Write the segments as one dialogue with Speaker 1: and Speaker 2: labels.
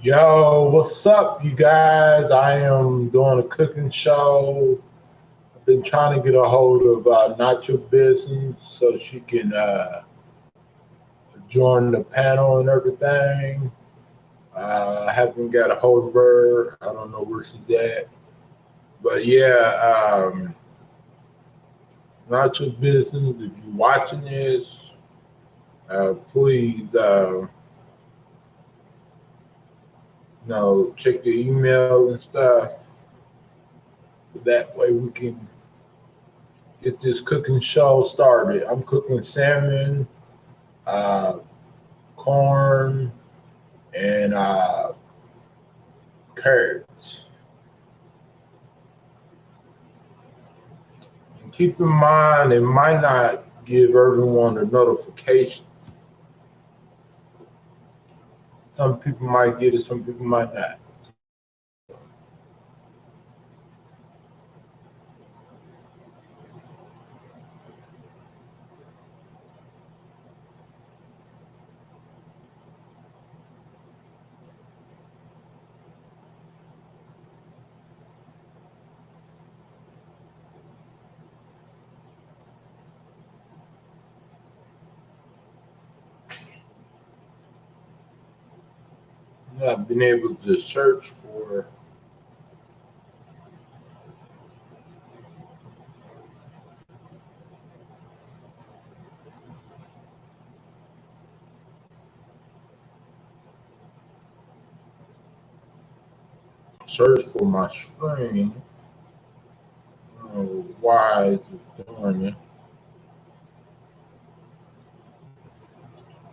Speaker 1: Yo, what's up, you guys? I am doing a cooking show. I've been trying to get a hold of Nacho business so she can join the panel and everything. I haven't got a hold of her. I don't know where she's at. But yeah, Nacho business, if you're watching this, please, check the email and stuff. That way we can get this cooking show started. I'm cooking salmon, uh, corn, and carrots. And keep in mind, it might not give everyone a notification. Some people might get it, some people might not. I've been able to search for my screen. I don't know why it's doing it.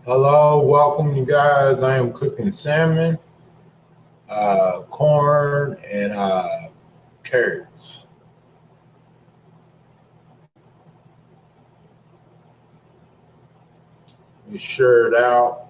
Speaker 1: Hello, welcome you guys. I am cooking salmon, corn, and carrots. Let me share it out.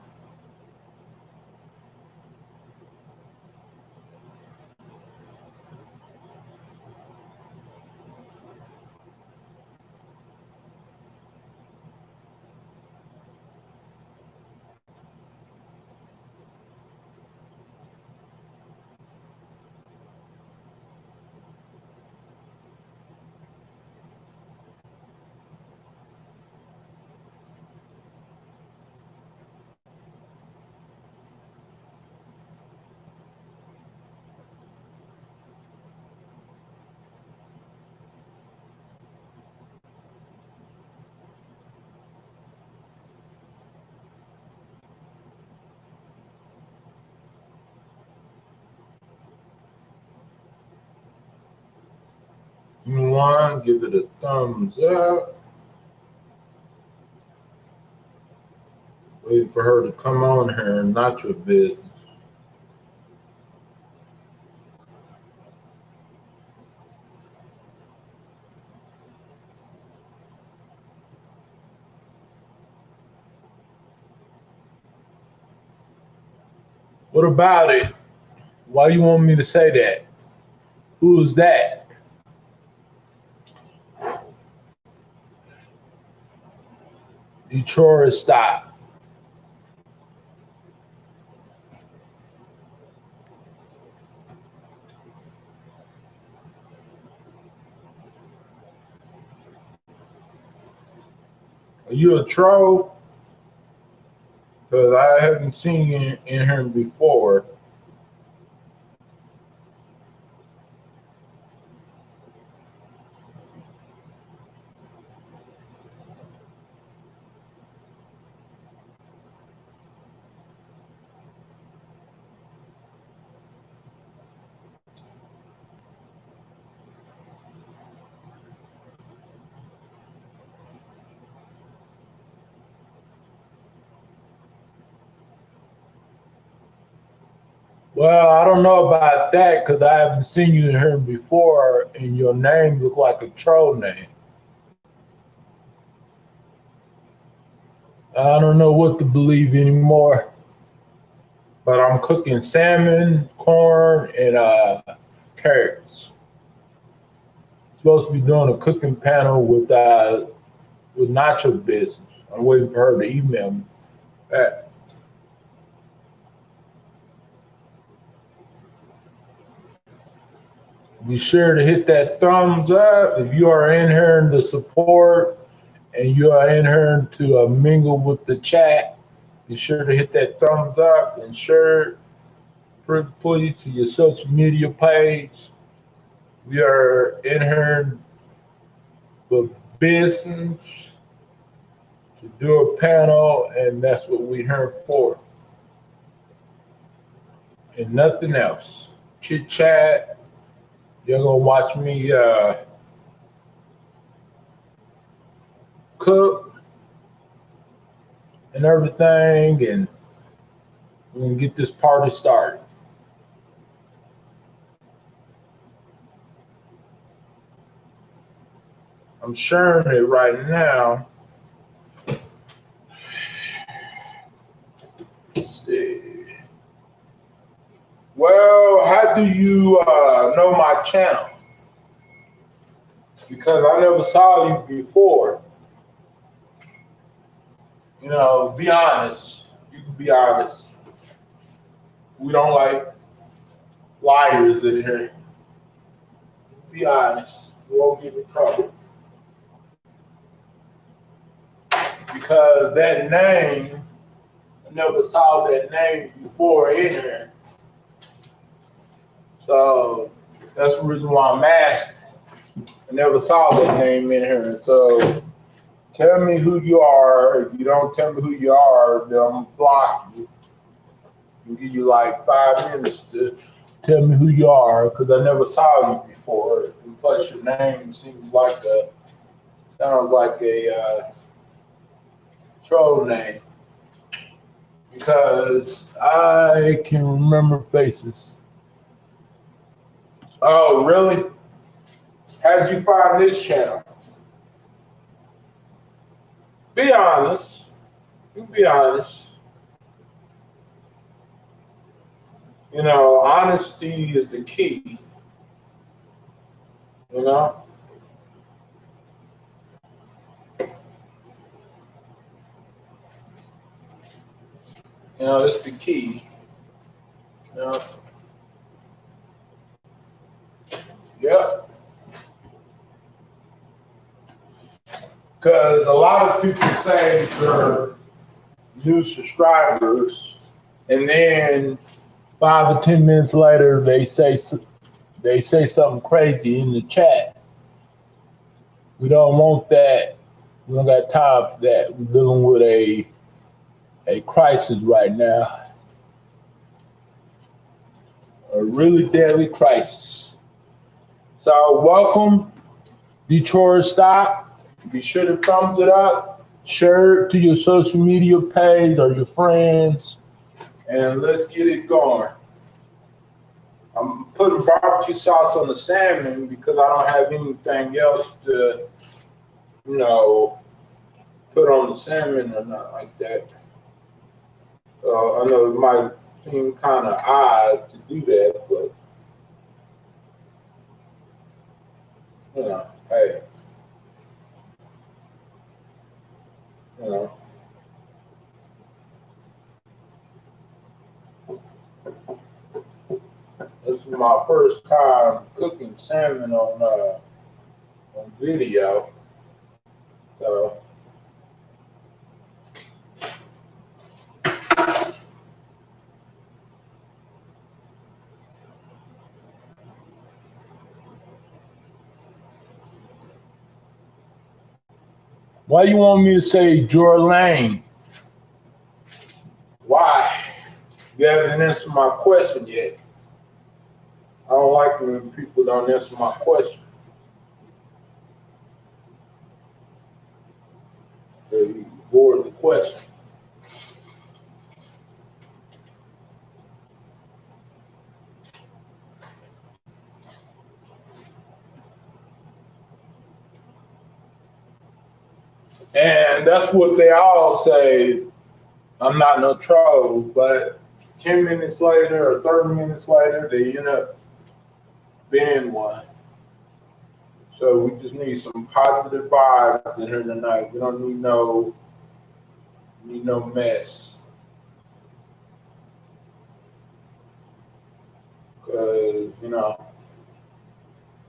Speaker 1: You want, give it a thumbs up. Wait for her to come on here and not your business. What about it? Why you want me to say that? Who's that? Detroit stop. Are you a troll? Because I haven't seen you in here before. Well, I don't know about that because I haven't seen you in here before, and your name looked like a troll name. I don't know what to believe anymore. But I'm cooking salmon, corn, and carrots. Supposed to be doing a cooking panel with Nacho business. I'm waiting for her to email me back. Be sure to hit that thumbs up if you are in here to support and you are in here to mingle with the chat. Be sure to hit that thumbs up and share please to your social media page. We are in here for business to do a panel, and that's what we're here for, and nothing else. Chit chat. You're gonna watch me cook and everything, and we're gonna get this party started. I'm sharing it right now. Let's see. Well, how do you know my channel? Because I never saw you before. You know, be honest. You can be honest. We don't like liars in here. Be honest. You won't get in trouble. Because that name, I never saw that name before in here. So that's the reason why I'm asking. I never saw that name in here. So tell me who you are. If you don't tell me who you are, then I'm going to block you. I'll give you like 5 minutes to tell me who you are, because I never saw you before. And plus your name sounds like a troll name. Because I can remember faces. Oh, really? How did you find this channel? Be honest. You be honest. You know, honesty is the key. You know? You know, it's the key. You know? Yep. Because a lot of people say they're new subscribers, and then 5 or 10 minutes later, they say something crazy in the chat. We don't want that. We don't got time for that. We're dealing with a crisis right now, a really deadly crisis. So welcome, Detroit Stop. Be sure to thumbs it up, share it to your social media page or your friends, and let's get it going. I'm putting barbecue sauce on the salmon because I don't have anything else to, you know, put on the salmon or not like that. I know it might seem kind of odd to do that, but, you know, hey, you know. This is my first time cooking salmon on video, so. Why you want me to say Jorlane? Why? You haven't answered my question yet. I don't like it when people don't answer my question. They avoid the question. And that's what they all say. I'm not no troll, but 10 minutes later or 30 minutes later, they end up being one. So we just need some positive vibes in here tonight. We don't need no mess. Because, you know,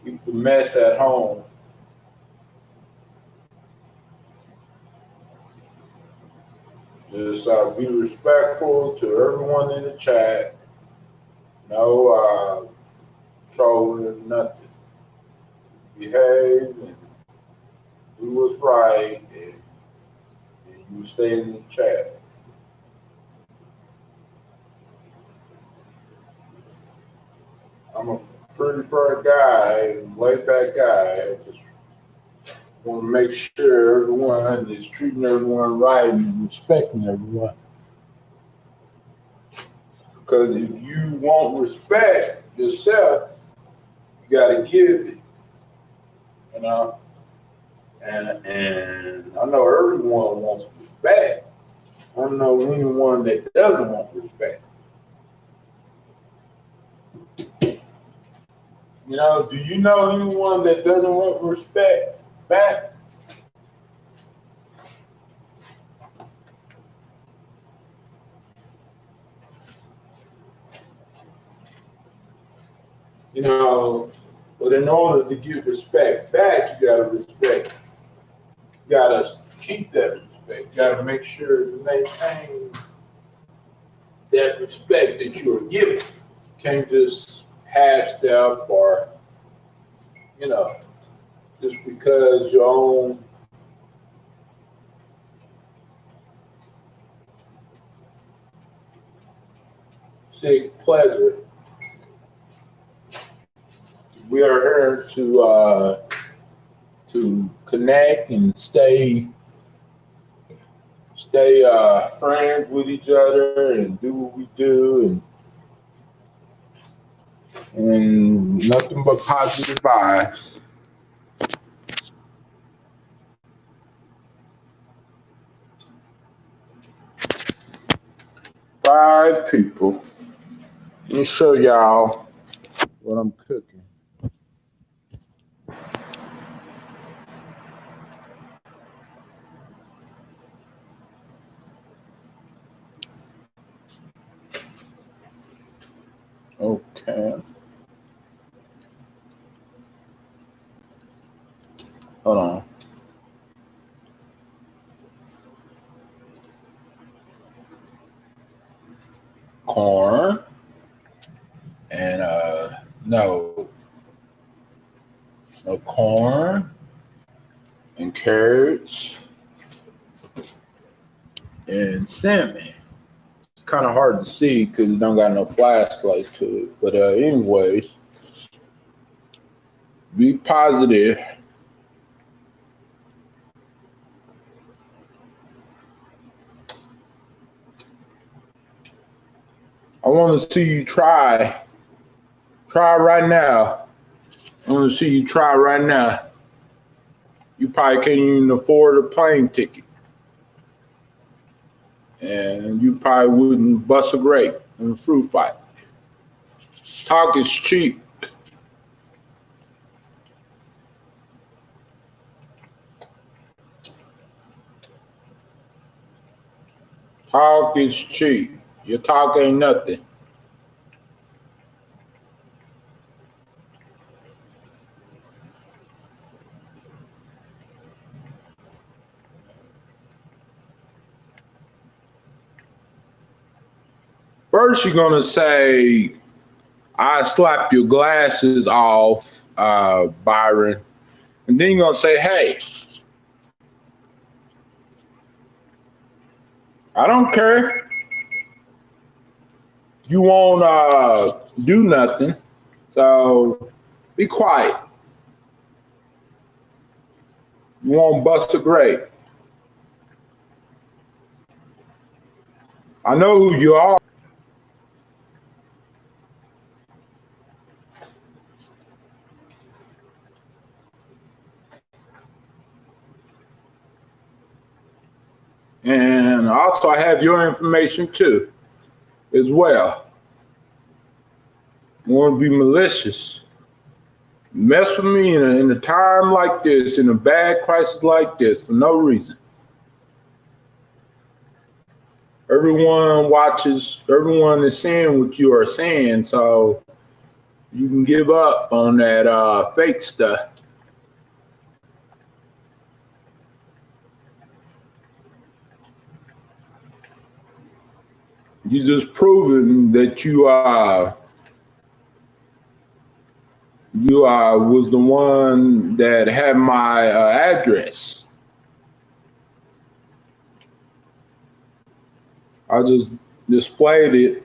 Speaker 1: Keep the mess at home. Just be respectful to everyone in the chat. No trolling, nothing. Behave and do what's right, and you stay in the chat. I'm a pretty fair guy, laid back guy. I just want to make sure everyone is treating everyone right and respecting everyone. Because if you won't respect yourself, you got to give it, you know. And I know everyone wants respect. I don't know anyone that doesn't want respect. You know, do you know anyone that doesn't want respect back? You know, but in order to get respect back, you gotta respect. You gotta keep that respect. You gotta make sure to maintain that respect that you're giving. You can't just half step or, you know, just because your own sick pleasure. We are here to connect and stay friends with each other and do what we do and nothing but positive vibes. Five people. Let me show y'all what I'm cooking. Okay. Hold on. Corn and no corn and carrots and salmon. It's kind of hard to see because it don't got no flashlight to it. But anyways, be positive. I want to see you try. Try right now. I want to see you try right now. You probably can't even afford a plane ticket. And you probably wouldn't bust a grape in a fruit fight. Talk is cheap. Talk is cheap. Your talk ain't nothing. First, you're gonna say, "I slap your glasses off, Byron," and then you're gonna say, "Hey, I don't care. You won't do nothing, so be quiet. You won't bust a grape. I know who you are." And also, I have your information too, as well. You want to be malicious? Mess with me in a time like this, in a bad crisis like this, for no reason. Everyone watches, everyone is seeing what you are saying, so you can give up on that fake stuff. You just proven that you was the one that had my address. I just displayed it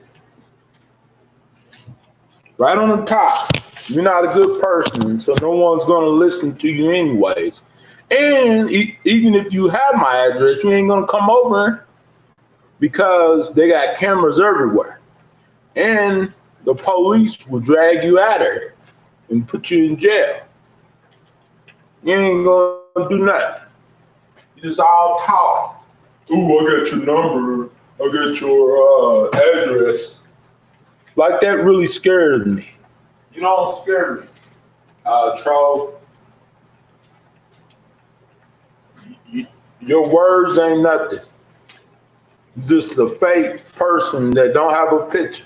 Speaker 1: right on the top. You're not a good person, so no one's gonna listen to you anyways. And even if you have my address, you ain't gonna come over because they got cameras everywhere. And the police will drag you out of here and put you in jail. You ain't gonna do nothing. You just all talk. Ooh, I got your number. I got your address. Like that really scared me. You don't scare me, troll. Your words ain't nothing. Just a fake person that don't have a picture.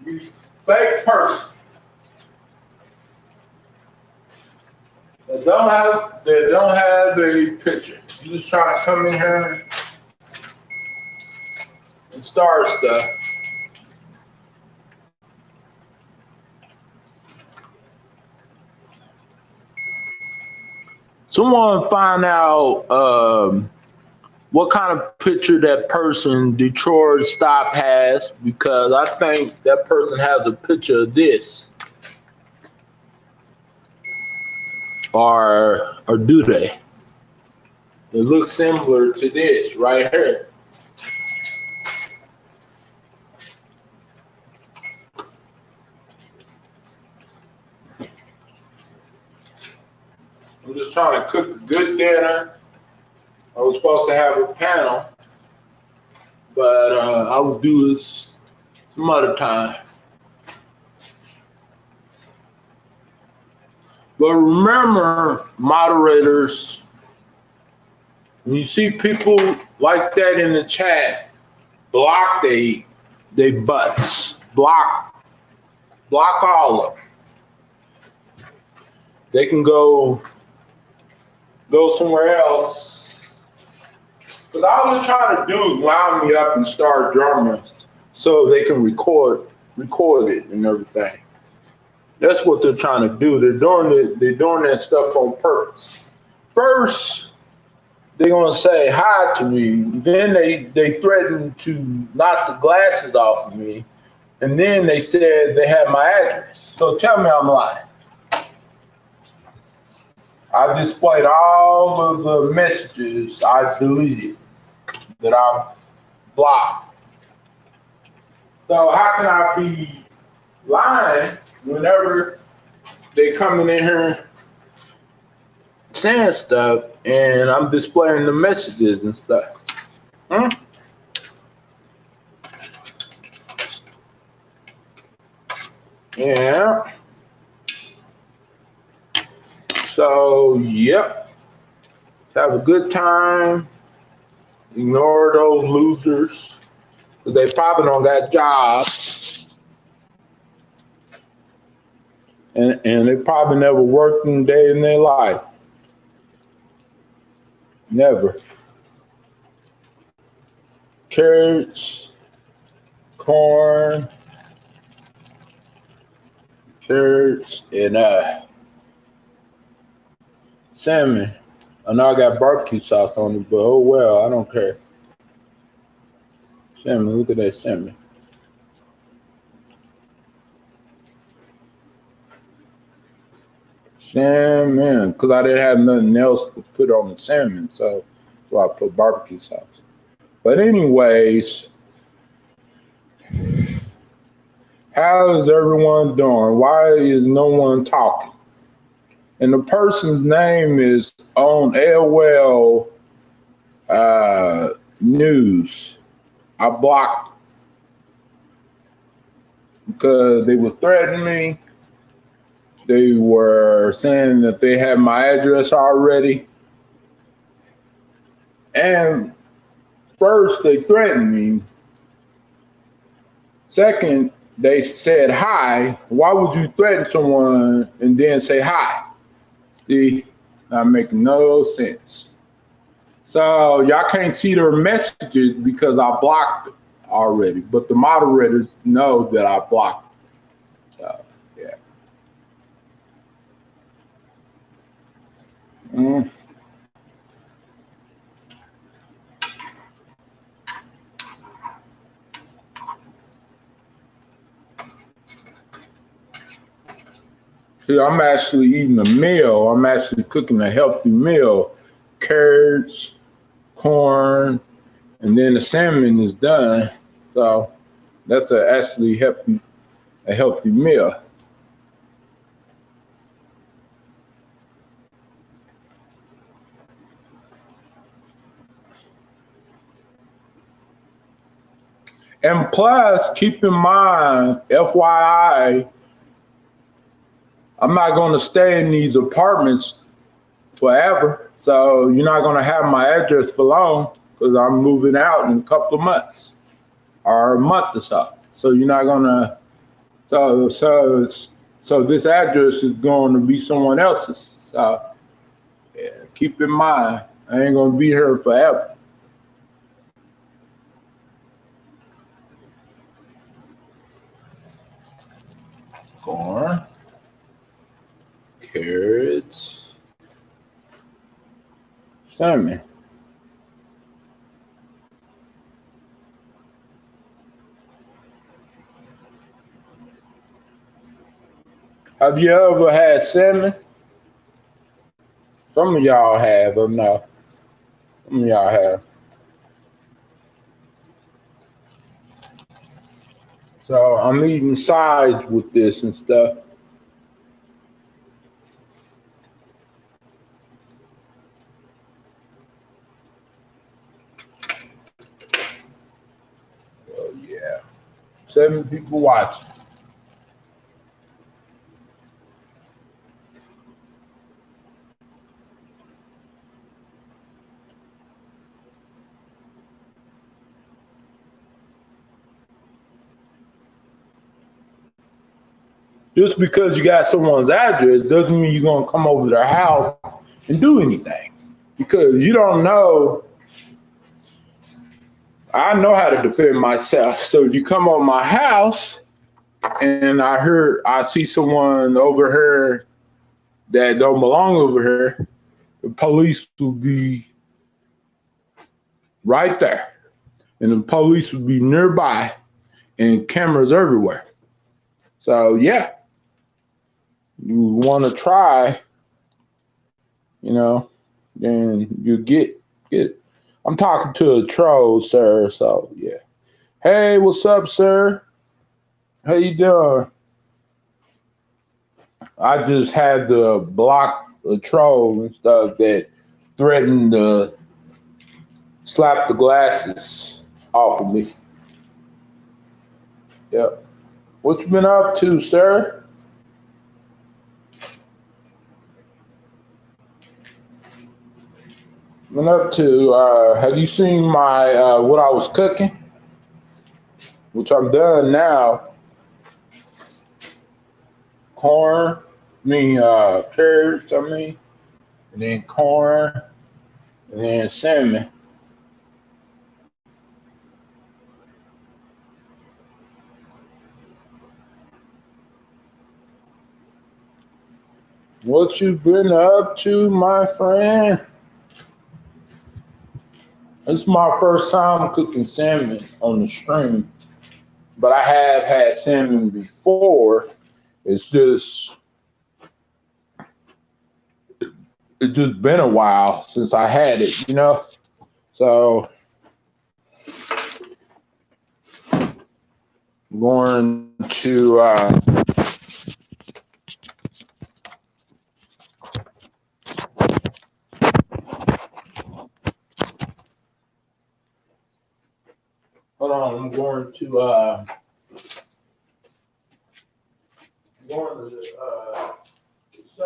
Speaker 1: You fake person that don't have a picture. You just trying to come in here and start stuff. Someone find out what kind of picture that person Detroit Stop has, because I think that person has a picture of this. Or do they? It looks similar to this right here. I'm just trying to cook a good dinner. I was supposed to have a panel, but I will do this some other time. But remember, moderators, when you see people like that in the chat, block they butts. Block all of them. They can go somewhere else. Because all they're trying to do is wound me up and start drumming so they can record it and everything. That's what they're trying to do. They're doing that stuff on purpose. First, they're gonna say hi to me. Then they threaten to knock the glasses off of me. And then they said they have my address. So tell me I'm lying. I displayed all of the messages I deleted that I blocked. So how can I be lying whenever they coming in here saying stuff and I'm displaying the messages and stuff? Yeah. So, yep. Have a good time. Ignore those losers, because they probably don't got jobs. And they probably never worked a day in their life. Never. Carrots, corn, carrots, and salmon. I know I got barbecue sauce on it, but oh well, I don't care. Salmon, look at that salmon. Salmon, because I didn't have nothing else to put on the salmon, so I put barbecue sauce. But anyways, how is everyone doing? Why is no one talking? And the person's name is on AOL News. I blocked because they were threatening me They were saying that they had my address already. And first, they threatened me. Second, they said hi. Why would you threaten someone and then say hi? See, not making no sense. So y'all can't see their messages because I blocked it already. But the moderators know that I blocked it. So, yeah. Mm. See, I'm actually eating a meal. I'm actually cooking a healthy meal. Carrots, corn, and then the salmon is done. So that's actually a healthy meal. And plus, keep in mind, FYI, I'm not going to stay in these apartments forever. So you're not going to have my address for long because I'm moving out in a couple of months or a month or so. So you're not going to, so this address is going to be someone else's. So yeah, keep in mind, I ain't going to be here forever. Corn, carrots, salmon. Have you ever had salmon? Some of y'all have, or no? Some of y'all have. So I'm eating sides with this and stuff. So yeah, 7 people watching. Just because you got someone's address doesn't mean you're gonna come over to their house and do anything. Because you don't know. I know how to defend myself. So if you come on my house and I see someone over here that don't belong over here, the police will be right there. And the police will be nearby and cameras everywhere. So yeah, you want to try, then you get it. I'm talking to a troll, sir. So yeah. Hey, what's up, sir? How you doing? I just had to block a troll and stuff that threatened to slap the glasses off of me. Yep. What you been up to, sir? Been up to? Have you seen my what I was cooking? Which I'm done now. Corn, carrots. And then corn, and then salmon. What you been up to, my friend? It's my first time cooking salmon on the stream, but I have had salmon before. It's just been a while since I had it. So I'm going to hold on. I'm going to the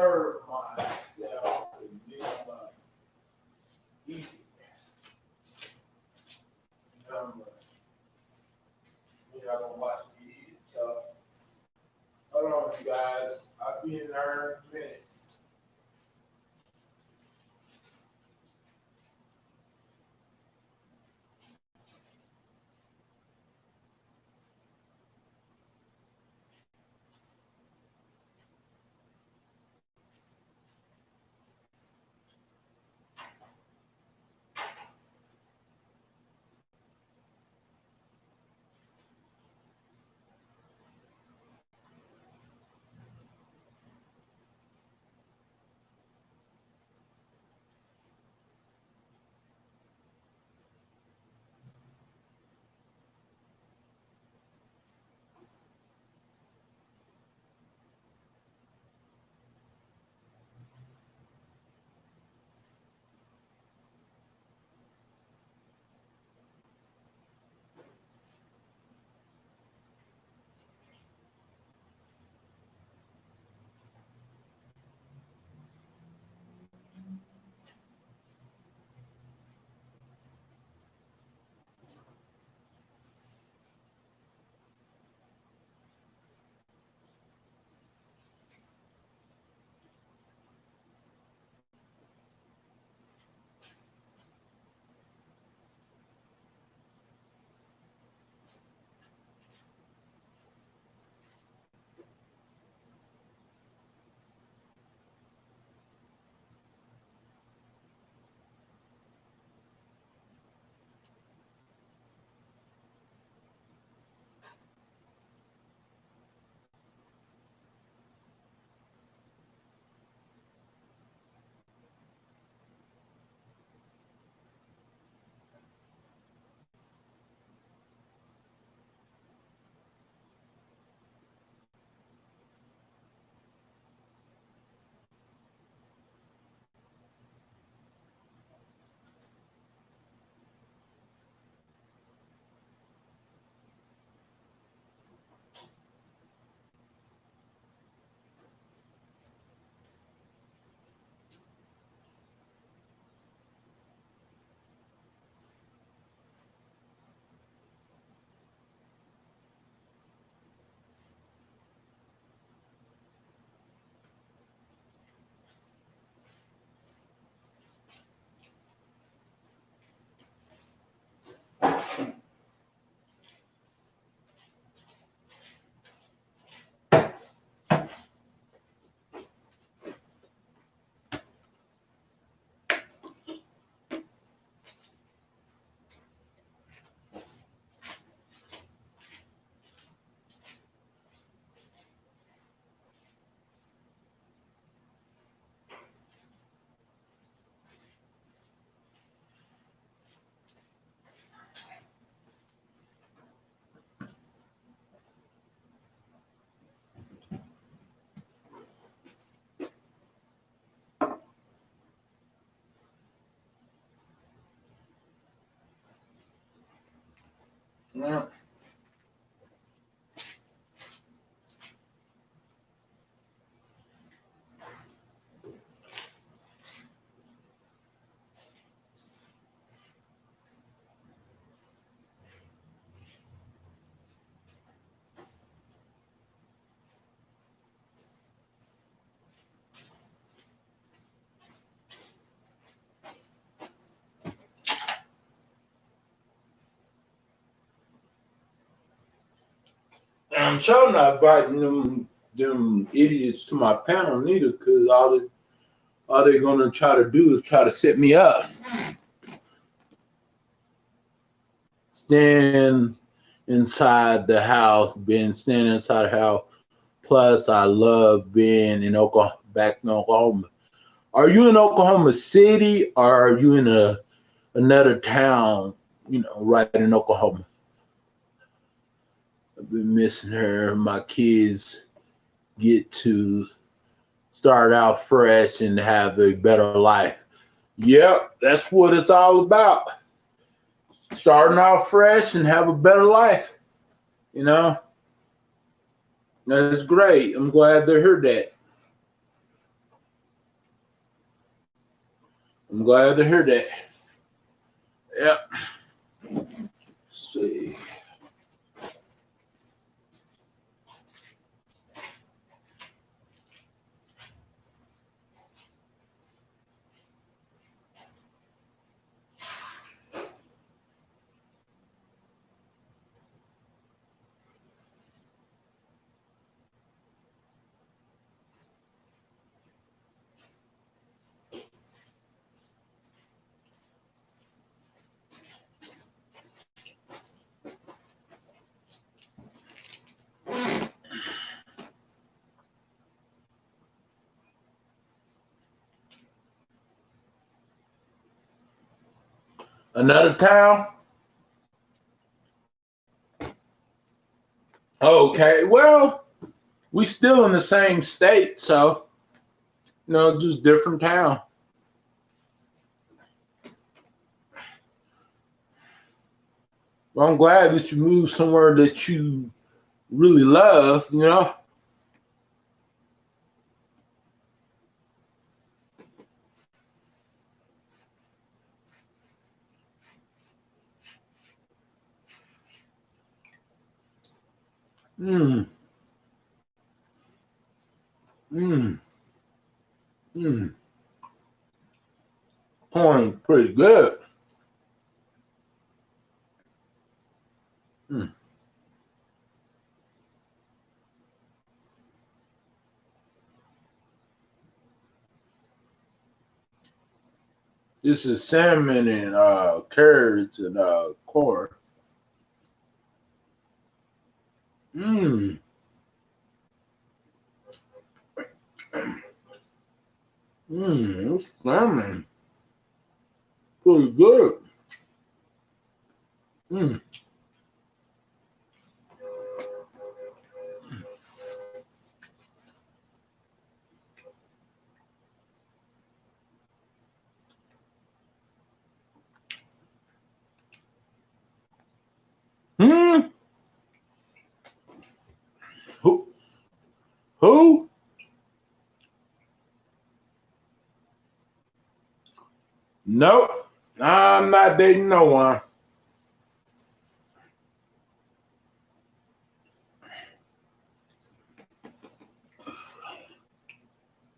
Speaker 1: serve myself and then eat it. We gotta watch these. So, hold on, you guys. I'll be in there in a minute. Yeah. And I'm sure not inviting them idiots to my panel neither, because all they're gonna try to do is try to set me up. Stand inside the house, being standing inside the house. Plus, I love being in Oklahoma, back in Oklahoma. Are you in Oklahoma City, or are you in another town? Right in Oklahoma. I've been missing her. My kids get to start out fresh and have a better life. Yep, that's what it's all about. Starting out fresh and have a better life. That's great. I'm glad to hear that. I'm glad to hear that. Yep. Let's see. Another town? Okay, well, we still in the same state, so just different town. Well, I'm glad that you moved somewhere that you really love. Mm, mm, mm. Corn pretty good. Mm. This is salmon and carrots and corn. Mmm. Mmm. This salmon pretty good. Mmm. Hmm. Who? Who? Nope. I'm not dating no one.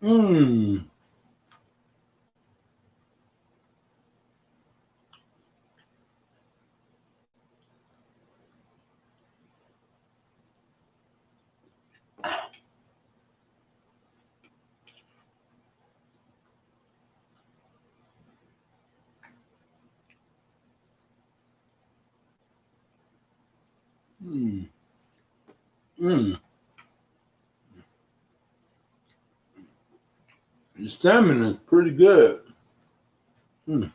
Speaker 1: Mmm. Mmm. Mmm. The salmon is pretty good. Mmm.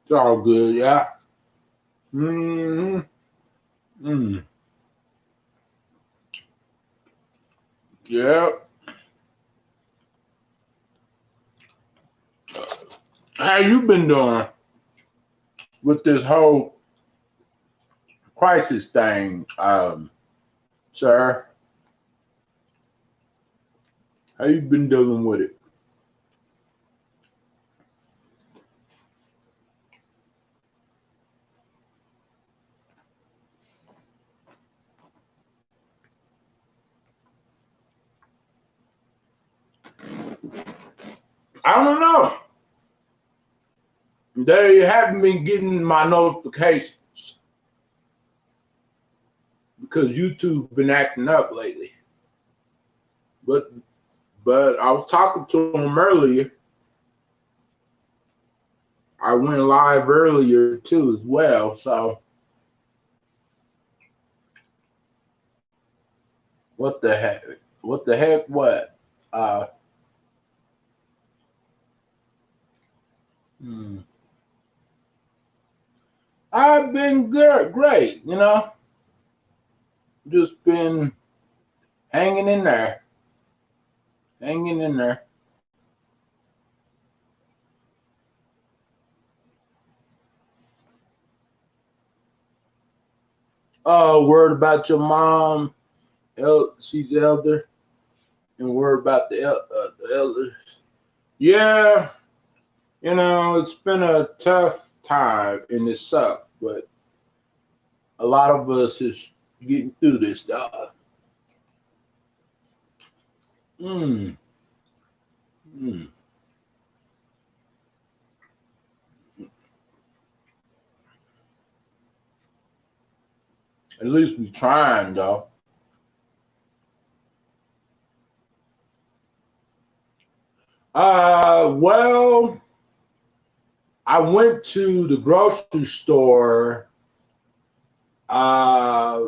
Speaker 1: It's all good, yeah. Mmm. Mmm. Yep. How you been doing with this whole crisis thing, sir? How you been dealing with it? I don't know. They haven't been getting my notifications because YouTube been acting up lately. But I was talking to them earlier. I went live earlier too as well. So what the heck? What the heck? What? Uh, hmm. I've been good, great. Just been hanging in there, hanging in there. Word about your mom. She's elder. And word about the elders. Yeah, it's been a tough time and it sucked, but a lot of us is getting through this stuff. Mm, mm. At least we trying though. Well, I went to the grocery store. Uh,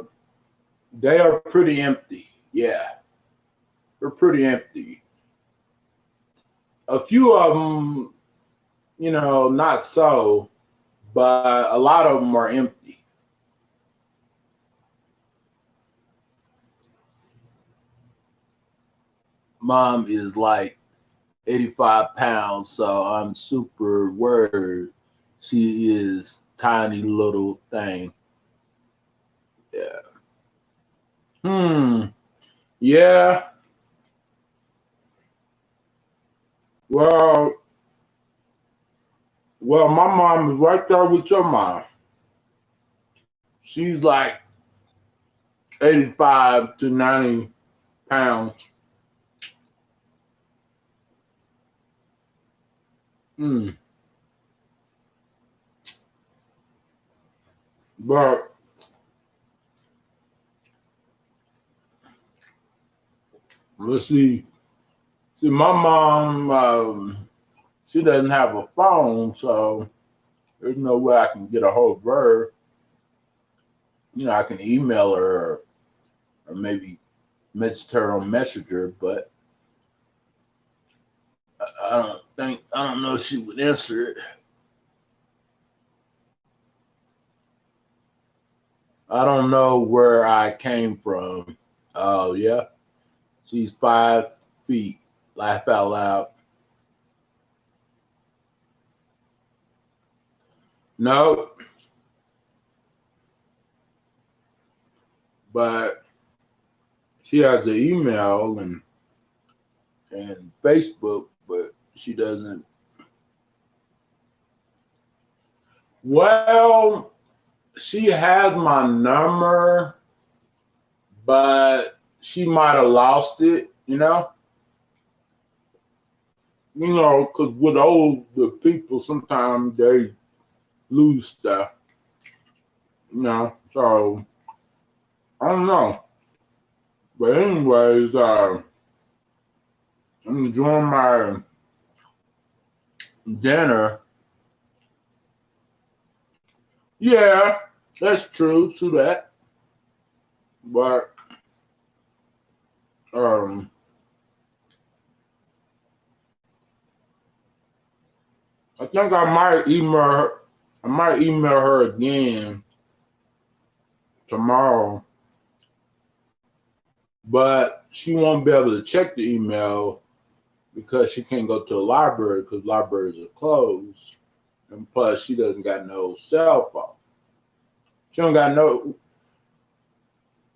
Speaker 1: they are pretty empty. Yeah, they're pretty empty. A few of them, not so, but a lot of them are empty. Mom is like 85 pounds, so I'm super worried. She is tiny little thing. Yeah. Yeah. Well, my mom is right there with your mom. She's like 85 to 90 pounds. Hmm. But let's see. See, my mom, she doesn't have a phone, so there's no way I can get a hold of her. I can email her or maybe message her on Messenger, but I don't know if she would answer it. I don't know where I came from. Oh, yeah. She's 5 feet. Laugh out loud. No, but she has an email and Facebook, but she doesn't. Well, she has my number, but she might have lost it, because with older people, sometimes they lose stuff, so I don't know. But anyways, I'm enjoying my dinner. Yeah, that's true, to that. But um, I think I might email her. I might email her again tomorrow, but she won't be able to check the email because she can't go to the library because libraries are closed, and plus she doesn't got no cell phone. She don't got no.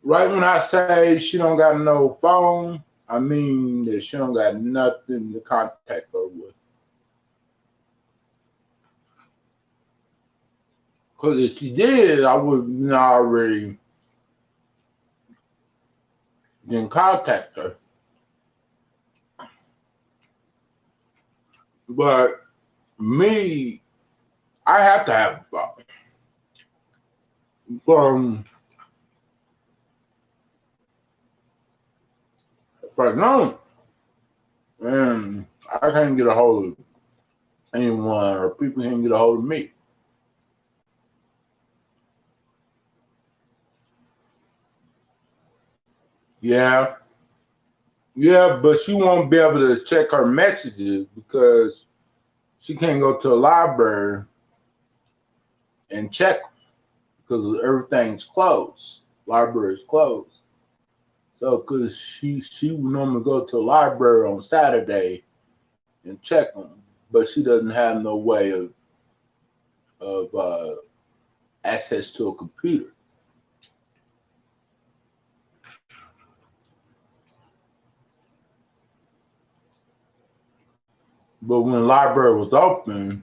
Speaker 1: Right when I say she don't got no phone, I mean that she don't got nothing to contact her with. Because if she did, I would have already been contact her. But me, I have to have a phone. If I don't, and I can't get a hold of anyone or people can't get a hold of me. Yeah, yeah, but she won't be able to check her messages because she can't go to the library and check because everything's closed. Library's closed. So, because she would normally go to the library on Saturday and check them, but she doesn't have no way of access to a computer. But when the library was open,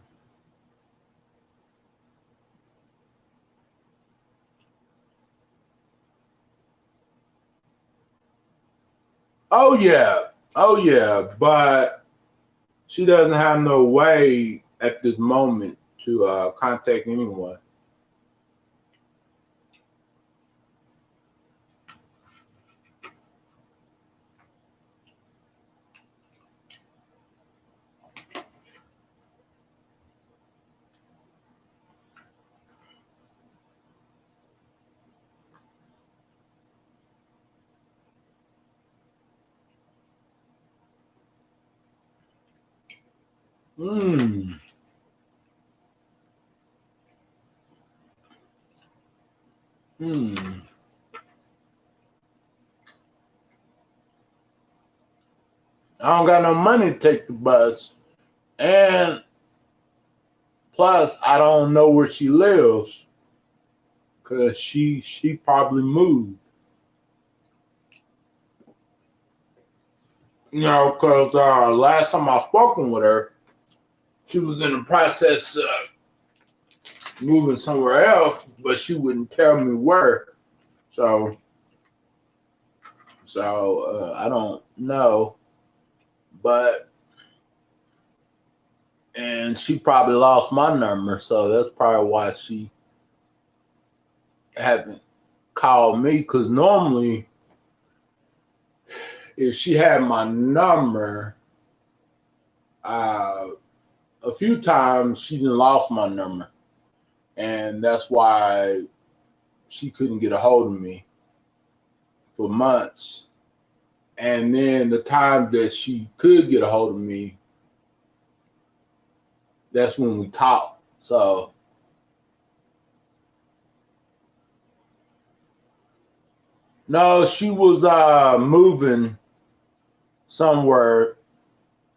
Speaker 1: oh yeah, but she doesn't have no way at this moment to contact anyone. Mm. Mm. I don't got no money to take the bus, and plus I don't know where she lives because she probably moved. You know, because last time I spoken with her, she was in the process of moving somewhere else, but she wouldn't tell me where. So, I don't know, but and she probably lost my number, so that's probably why she haven't called me. Because normally, if she had my number, uh, a few times she didn't lost my number, and that's why she couldn't get a hold of me for months. And then the time that she could get a hold of me, that's when we talked. So no, she was moving somewhere,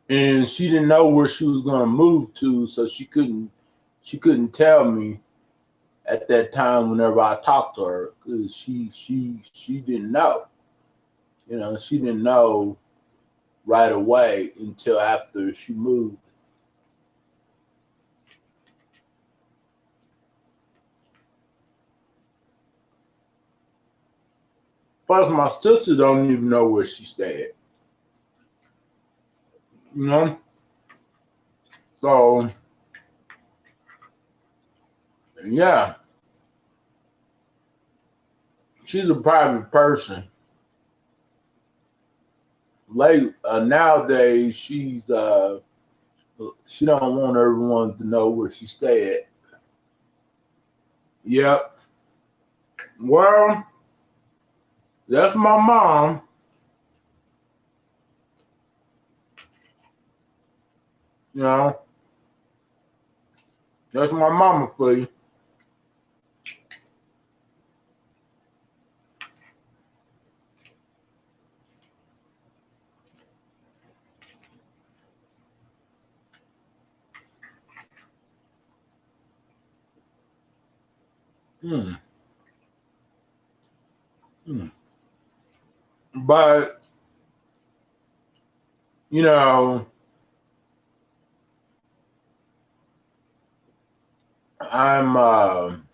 Speaker 1: and she didn't know where she was gonna move to, so she couldn't tell me at that time whenever I talked to her, because she didn't know. You know, she didn't know right away until after she moved. Plus, my sister don't even know where she stayed. You know, so yeah, she's a private person. Late nowadays, she don't want everyone to know where she stayed. Yep. Well, that's my mom. You know, that's my mama for you. Hmm. Hmm. But you know, I'm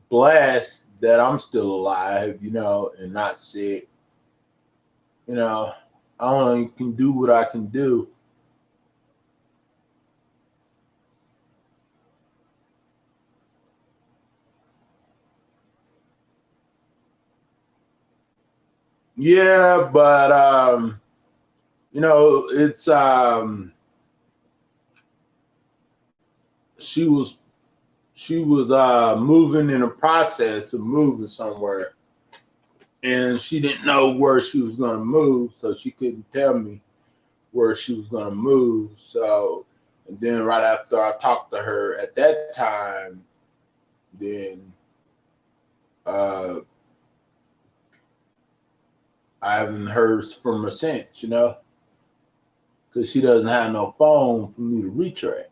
Speaker 1: blessed that I'm still alive. You know, and not sick. You know, I only can do what I can do. Yeah, but you know, it's she was moving in the process of moving somewhere, and she didn't know where she was going to move, so she couldn't tell me where she was going to move. So, and then right after I talked to her at that time, then uh, I haven't heard from her since, you know, because she doesn't have no phone for me to reach her at.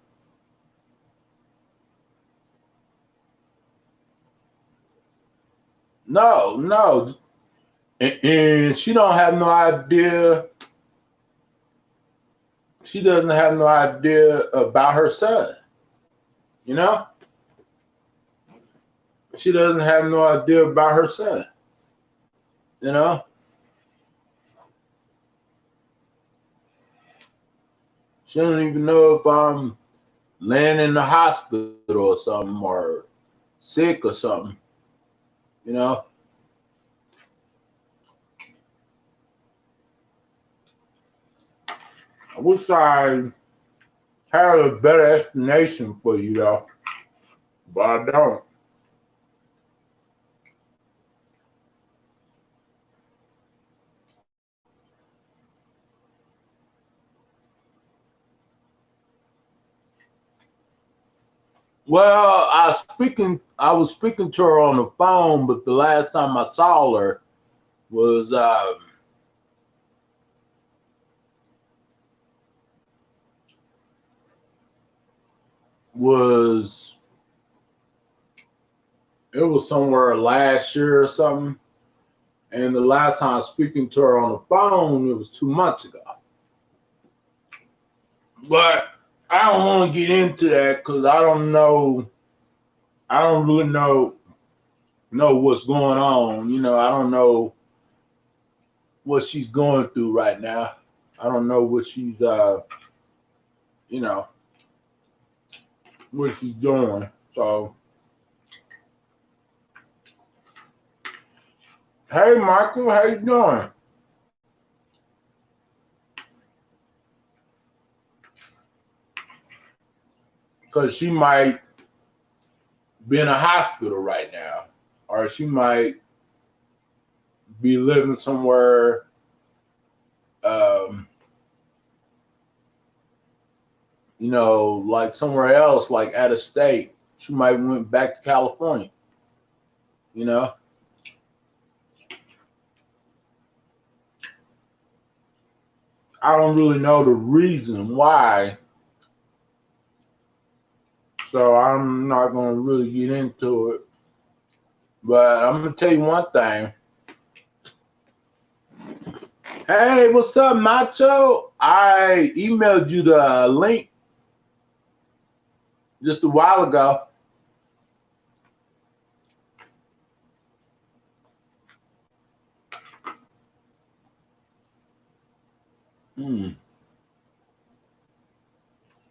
Speaker 1: No, no, and she don't have no idea. she doesn't have no idea about her son. You know? She doesn't have no idea about her son. You know? She don't even know if I'm laying in the hospital or something, or sick or something. You know? I wish I had a better explanation for you, though, but I don't. Well, I was speaking to her on the phone, but the last time I saw her was it was somewhere last year or something. And the last time I was speaking to her on the phone, it was 2 months ago. But I don't want to get into that because I don't know. I don't really know what's going on. You know, I don't know what she's going through right now. I don't know what she's you know, what she's doing. So, hey Michael, how you doing? Because she might be in a hospital right now, or she might be living somewhere you know, like somewhere else, like out of state. She might went back to California, you know. I don't really know the reason why, so I'm not gonna really get into it. But I'm gonna tell you one thing. Hey, what's up, Nacho? I emailed you the link just a while ago.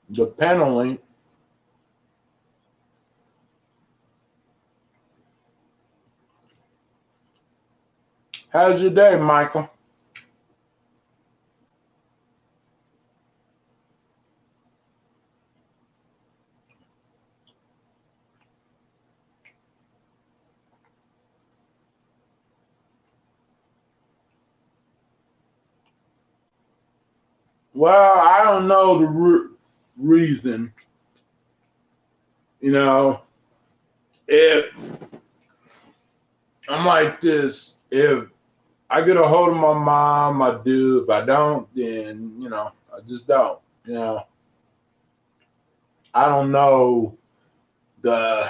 Speaker 1: The panel link. How's your day, Michael? Well, I don't know the reason. You know, if I'm like this, if I get a hold of my mom, I do. If I don't, then, you know, I just don't. You know, I don't know the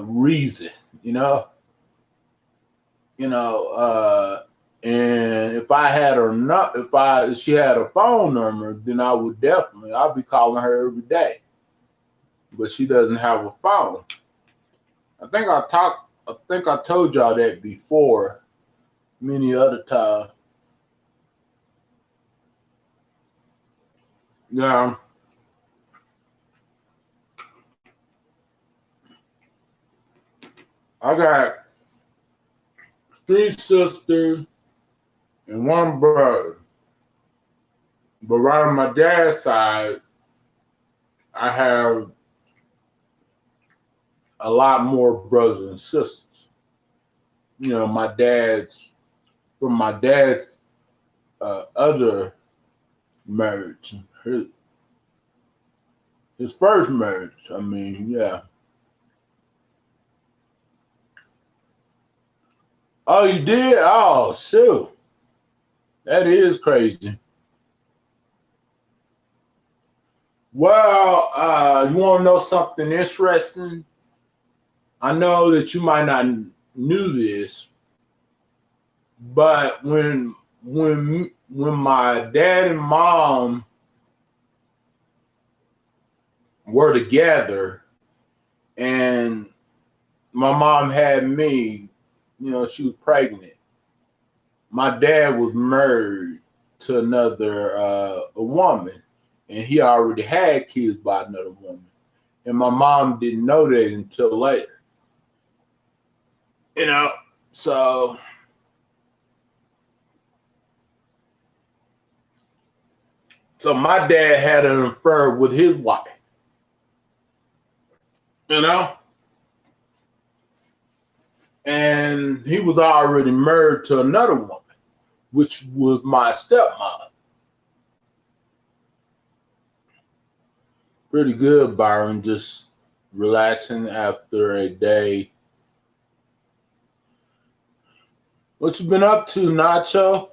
Speaker 1: reason, you know. And if I had her not, if she had a phone number, then I'd be calling her every day. But she doesn't have a phone. I think I told y'all that before, many other times. Yeah. I got 3 sisters and 1 brother. But right on my dad's side, I have a lot more brothers and sisters. You know, from my dad's other marriage, his first marriage. I mean, yeah. Oh, you did? Oh, shoot. That is crazy. Well, you want to know something interesting? I know that you might not knew this, but when when my dad and mom were together and my mom had me, you know, she was pregnant. My dad was married to another a woman, and he already had kids by another woman. And my mom didn't know that until later. You know, so my dad had an affair with his wife. You know? And he was already married to another woman, which was my stepmom. Pretty good, Byron, just relaxing after a day. What you been up to, Nacho?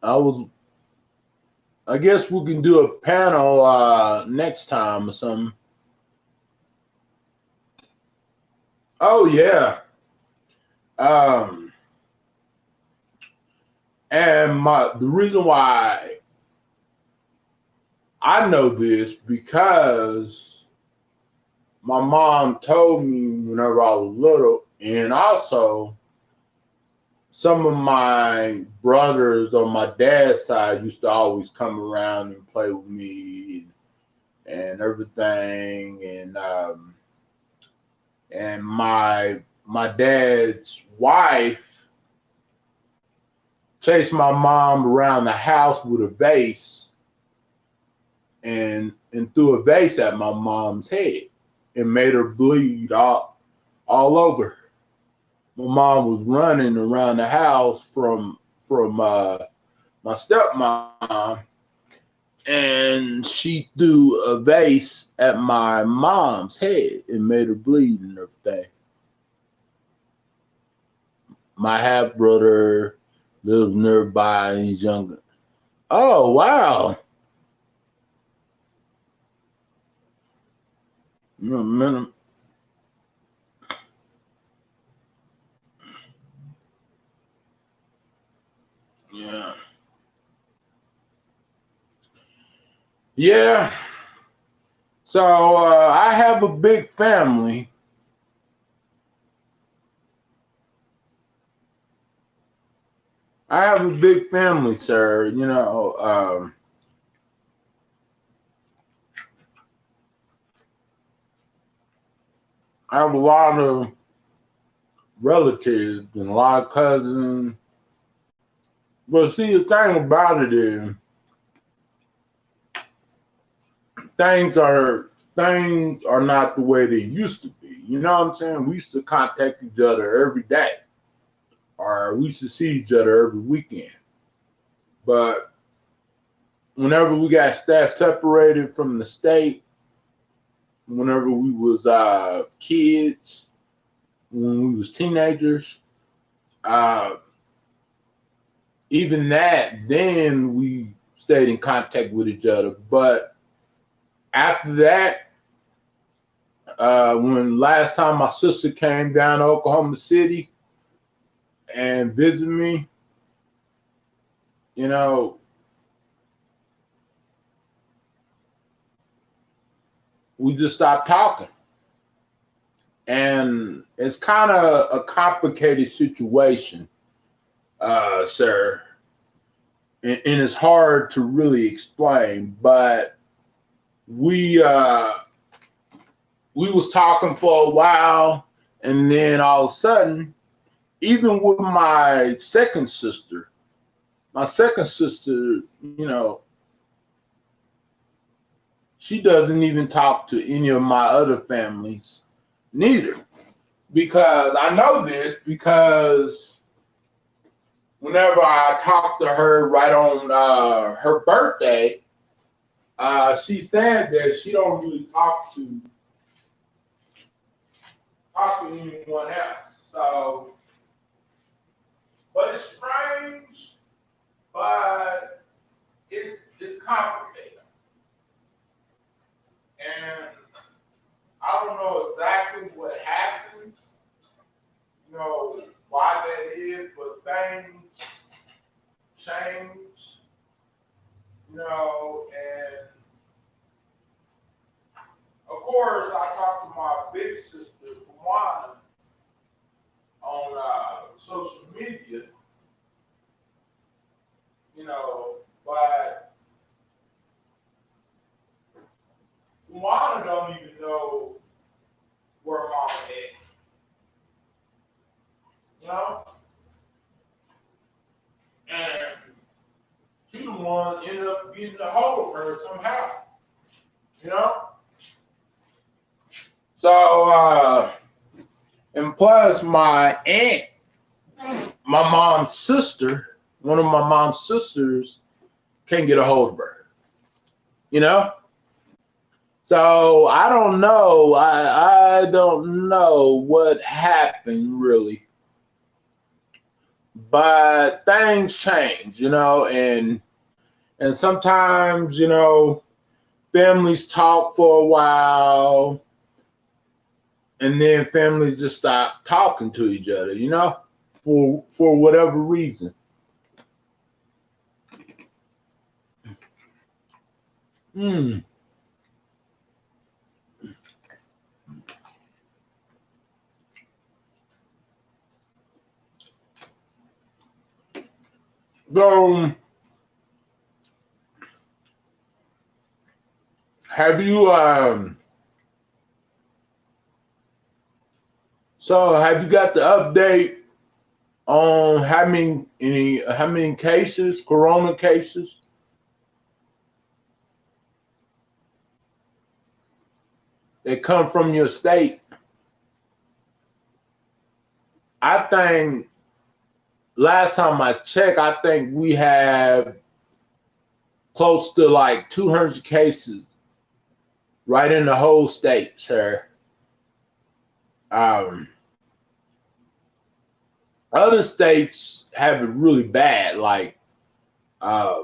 Speaker 1: I guess we can do a panel next time or something. Oh yeah. Um and the reason why I know this because my mom told me whenever I was little, and also some of my brothers on my dad's side used to always come around and play with me and everything, and my dad's wife chased my mom around the house with a vase and threw a vase at my mom's head and made her bleed all over her. My mom was running around the house from my stepmom, and she threw a vase at my mom's head and made her bleed and everything. My half brother lives nearby and he's younger. Oh wow. Yeah. Yeah. So I have a big family. I have a big family, sir. You know, I have a lot of relatives and a lot of cousins. But see, the thing about it is, things are not the way they used to be. You know what I'm saying? We used to contact each other every day, or we used to see each other every weekend. But whenever we got separated from the state, whenever we was kids, when we was teenagers, uh, even that, then we stayed in contact with each other. But after that, when last time my sister came down to Oklahoma City and visited me, you know, we just stopped talking. And it's kind of a complicated situation, sir. And it's hard to really explain, but we was talking for a while, and then all of a sudden, even with my second sister, you know, she doesn't even talk to any of my other families, neither. Because I know this because whenever I talk to her right on her birthday, she said that she don't really talk to anyone else. So, but it's strange, but it's complicated, and I don't know exactly what happened. You know why that things, you know, and of course I talked to my big sister, Juana, on social media, you know, but Juana don't even know where mama is, you know? And she the one ended up getting a hold of her somehow, you know? So, and plus my aunt, my mom's sister, one of my mom's sisters can't get a hold of her, you know? So I don't know. I don't know what happened really. But things change, you know, and sometimes, you know, families talk for a while and then families just stop talking to each other, you know, for whatever reason. Hmm. So have you have you got the update on how many cases, corona cases that come from your state? I think last time I checked, I think we have close to like 200 cases right in the whole state, sir. Um, Other states have it really bad, like uh,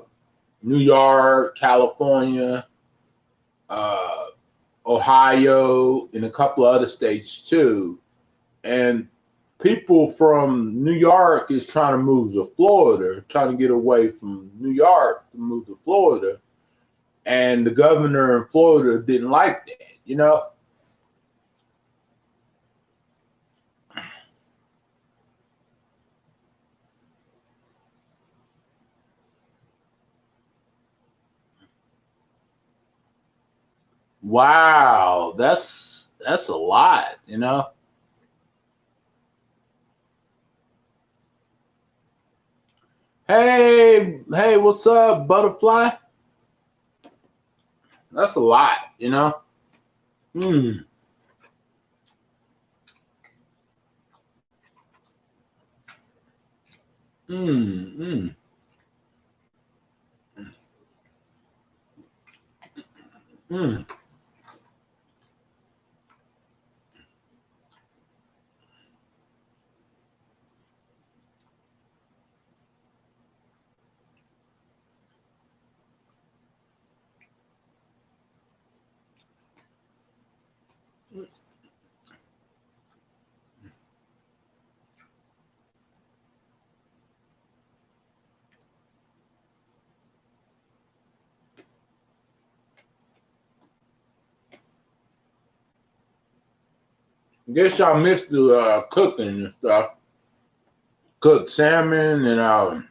Speaker 1: New York, California, uh, Ohio, and a couple of other states too. And people from New York is trying to move to Florida, trying to get away from New York to move to Florida. And the governor in Florida didn't like that, you know? Wow, that's a lot, you know? Hey, what's up, butterfly? That's a lot, you know? Hmm. Hmm. Hmm. Hmm. Guess y'all missed the cooking and stuff. Cooked salmon and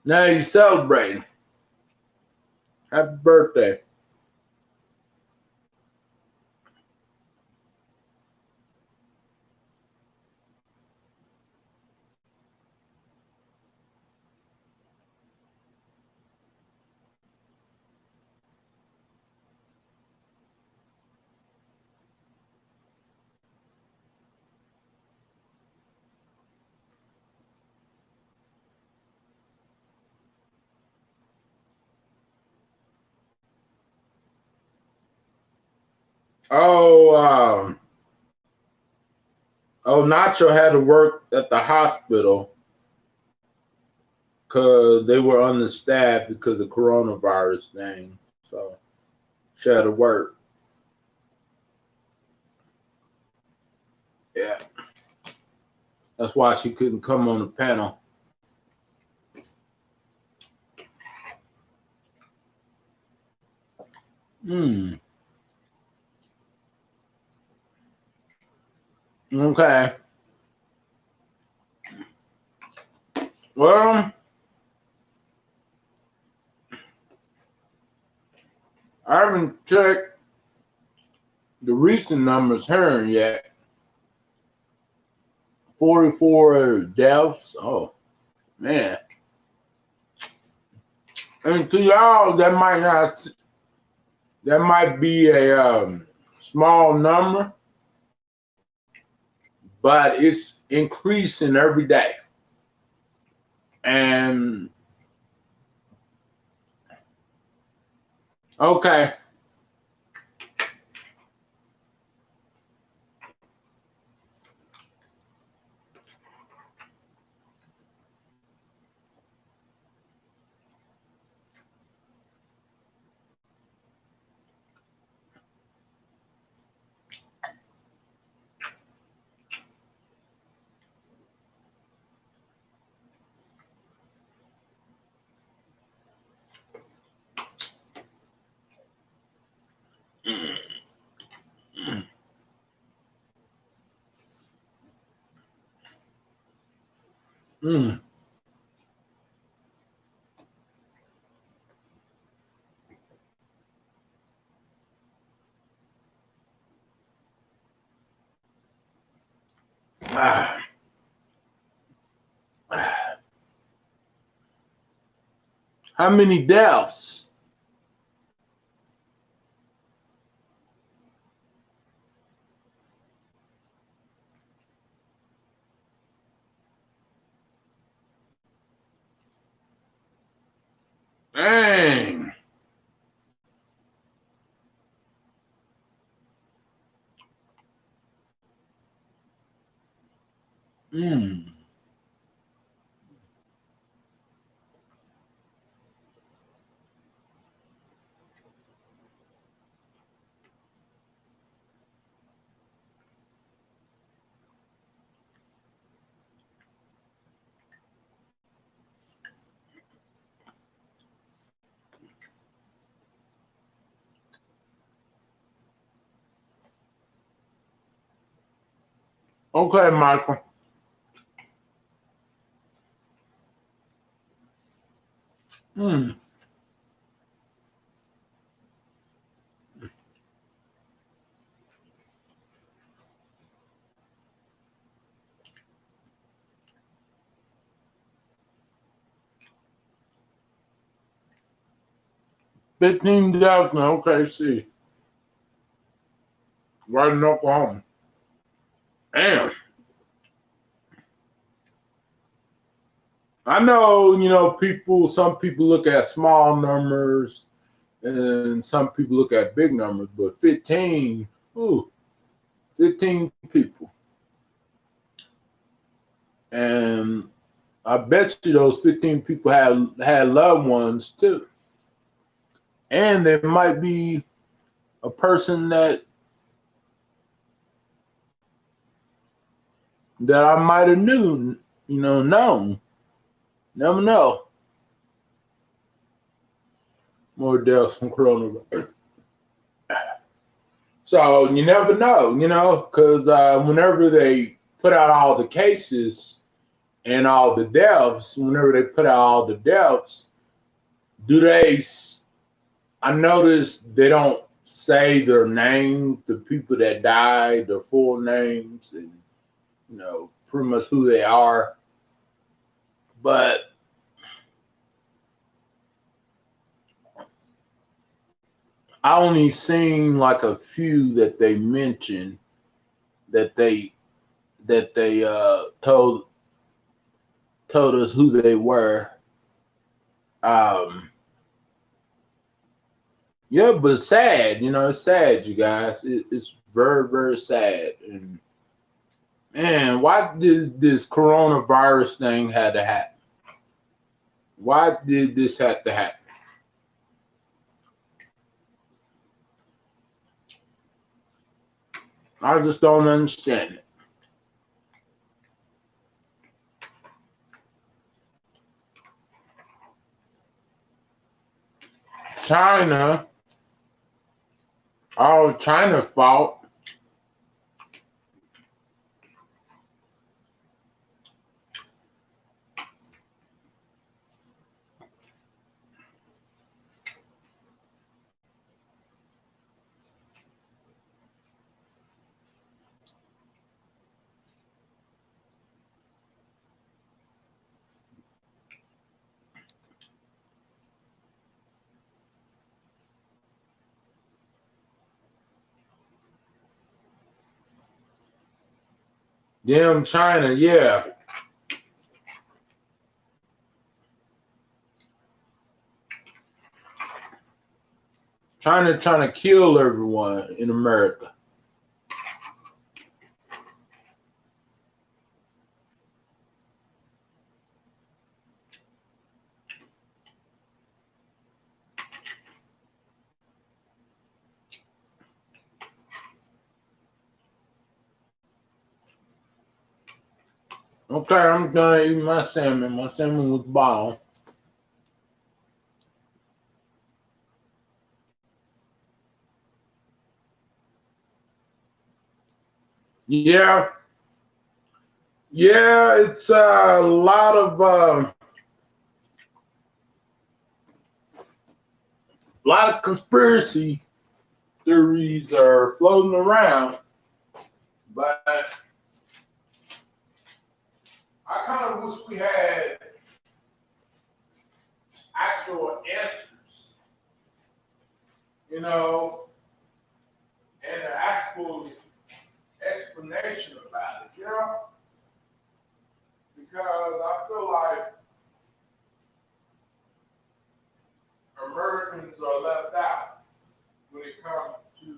Speaker 1: now you celebrating. Happy birthday. Oh, Nacho had to work at the hospital because they were understaffed because of coronavirus thing. So she had to work. Yeah. That's why she couldn't come on the panel. Okay. Well, I haven't checked the recent numbers here yet. 44 deaths. Oh, man. And to y'all, that might be a small number, but it's increasing every day. And okay. Mm. Ah. How many deaths? Dang. Mm. Okay, Michael. Mm. 15 deaths in OKC. Right in Oklahoma. Damn. I know, some people look at small numbers and some people look at big numbers, but 15, 15 people. And I bet you those 15 people had loved ones too. And there might be a person that I might have known. Never know. More deaths from coronavirus. So you never know, because whenever they put out all the cases and all the deaths, whenever they put out all the deaths, I noticed they don't say their name, the people that died, their full names, and, pretty much who they are. But I only seen like a few that they mentioned that they told us who they were. Yeah, but it's sad, it's sad, you guys. It's very, very sad. And man, why did this coronavirus thing had to happen? Why did this have to happen? I just don't understand it. China, all China's fault. Damn China, yeah. China trying to kill everyone in America. Okay, I'm done eating my salmon. My salmon was bomb. Yeah, yeah, it's a lot of conspiracy theories are floating around, but I kind of wish we had actual answers, you know, and an actual explanation about it, you know, because I feel like Americans are left out when it comes to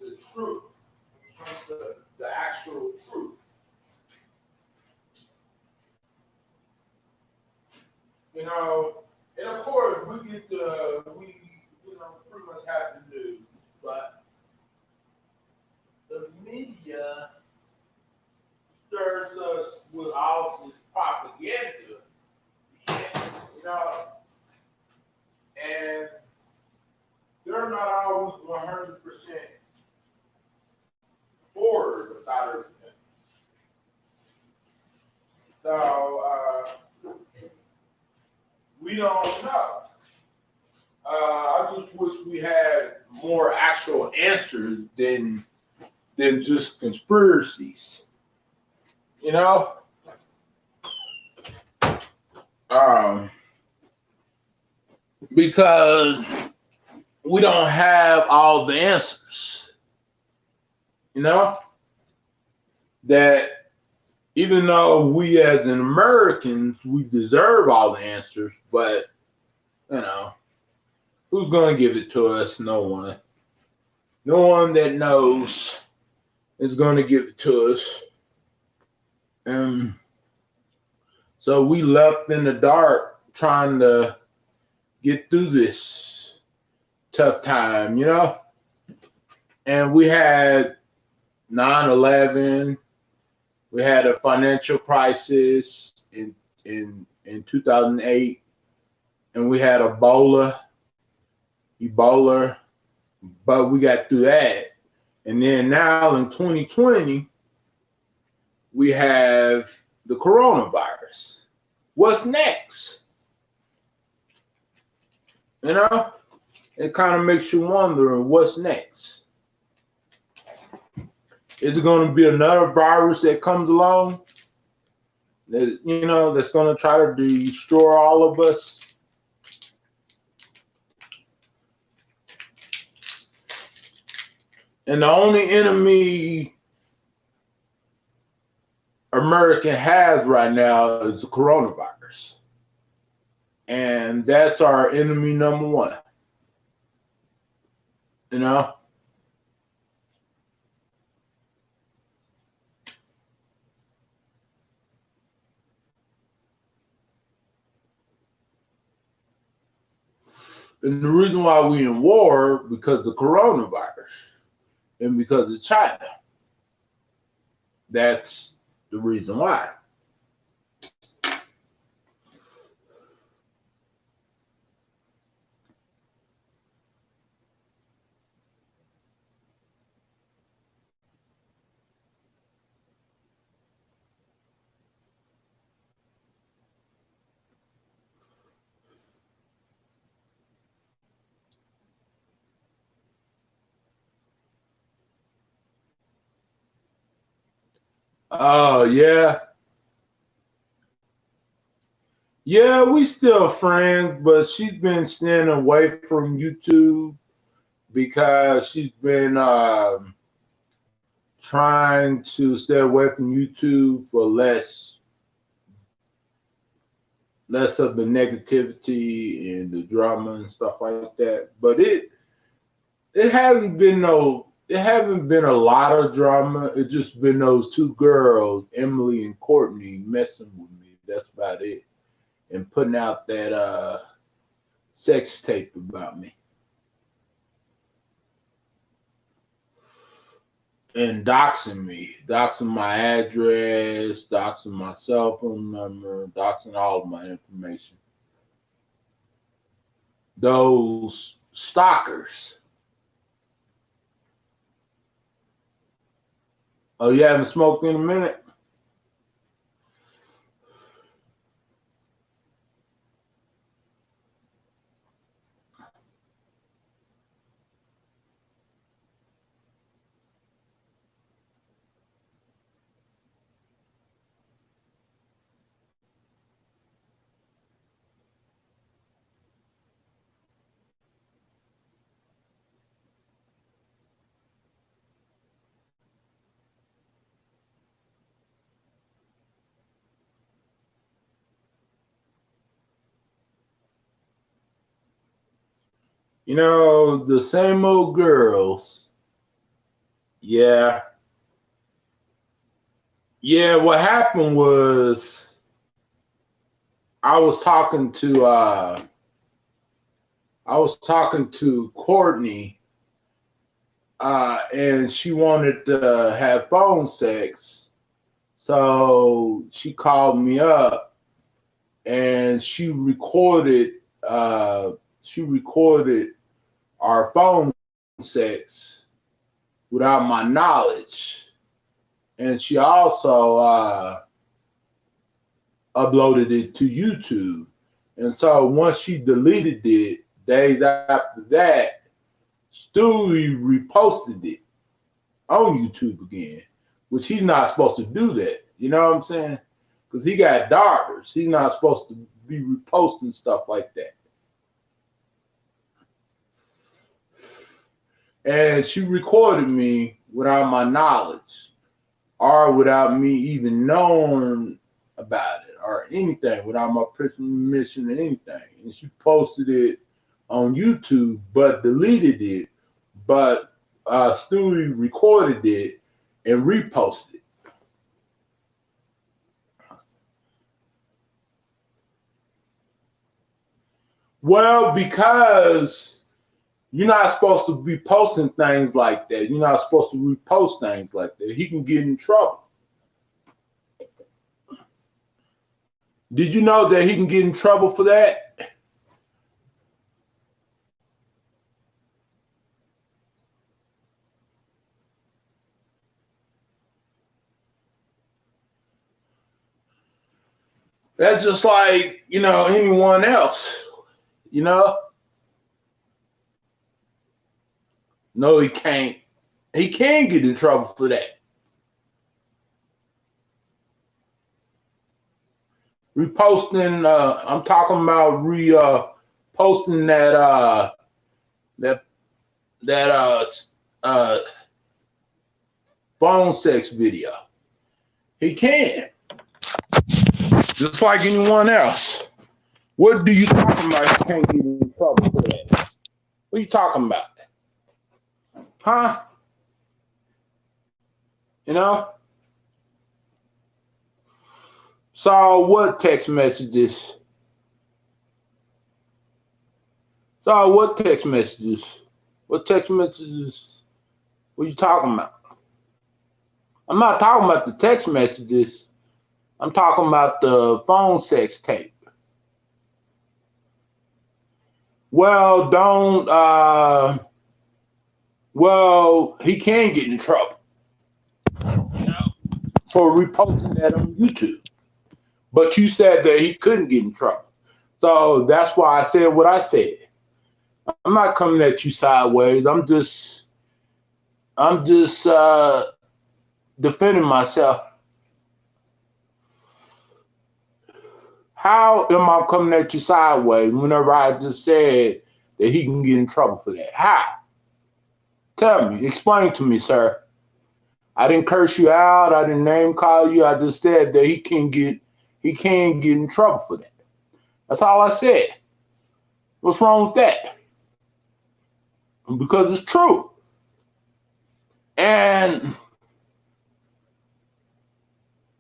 Speaker 1: the truth, when it comes to the actual truth. You know, and of course we get pretty much have the news, but the media stirs us with all this propaganda, you know, and they're not always 100% forward about everything. So we don't know. I just wish we had more actual answers than just conspiracies. You know, because we don't have all the answers. You know, that even though we as an Americans we deserve all the answers, but you know, who's gonna give it to us? No one. No one that knows is gonna give it to us. And so we left in the dark trying to get through this tough time, you know? And we had 9/11, we had a financial crisis in 2008, and we had Ebola, but we got through that. And then now in 2020, we have the coronavirus. What's next? You know, it kind of makes you wonder what's next. Is it going to be another virus that comes along that, you know, that's going to try to destroy all of us? And the only enemy America has right now is the coronavirus. And that's our enemy number one. You know? And the reason why we in war because of the coronavirus and because of China. That's the reason why. Oh, yeah. Yeah, we still friends, but she's been staying away from YouTube because she's been trying to stay away from YouTube for less of the negativity and the drama and stuff like that. But it haven't been a lot of drama. It's just been those two girls, Emily and Courtney, messing with me. That's about it. And putting out that sex tape about me. And doxing me, doxing my address, doxing my cell phone number, doxing all of my information. Those stalkers. Oh, you haven't smoked in a minute? You know, the same old girls. Yeah. Yeah, what happened was I was talking to Courtney, and she wanted to have phone sex. So she called me up and she recorded our phone sex without my knowledge. And she also uploaded it to YouTube. And so once she deleted it, days after that, Stewie reposted it on YouTube again, which he's not supposed to do that. You know what I'm saying? Because he got daughters. He's not supposed to be reposting stuff like that. And she recorded me without my knowledge or without me even knowing about it or anything, without my permission or anything. And she posted it on YouTube, but deleted it. But Stewie recorded it and reposted it. Well, because you're not supposed to be posting things like that. You're not supposed to repost things like that. He can get in trouble. Did you know that he can get in trouble for that? That's just like, anyone else, you know? No, he can't. He can get in trouble for that. Reposting, I'm talking about posting that that uh phone sex video. He can. Just like anyone else. What do you talking about? You can't get in trouble for that. What are you talking about? Huh? You know? So what text messages? So what text messages? What text messages? What are you talking about? I'm not talking about the text messages. I'm talking about the phone sex tape. Well, don't. Well, he can get in trouble, for reposting that on YouTube. But you said that he couldn't get in trouble, so that's why I said what I said. I'm not coming at you sideways. I'm just defending myself. How am I coming at you sideways whenever I just said that he can get in trouble for that? How? Tell me, explain to me, sir. I didn't curse you out. I didn't name call you. I just said that he can get in trouble for that. That's all I said. What's wrong with that? Because it's true. And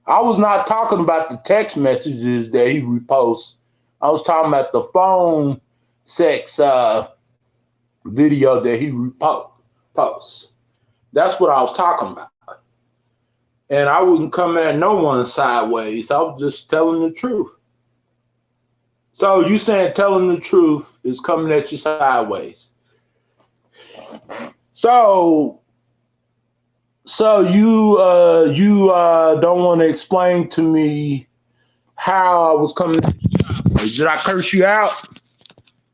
Speaker 1: I was not talking about the text messages that he reposts. I was talking about the phone sex video that he reposts. That's what I was talking about. And I wouldn't come at no one sideways. I was just telling the truth. So you saying telling the truth is coming at you sideways. So you don't want to explain to me how I was coming at you sideways. Did I curse you out?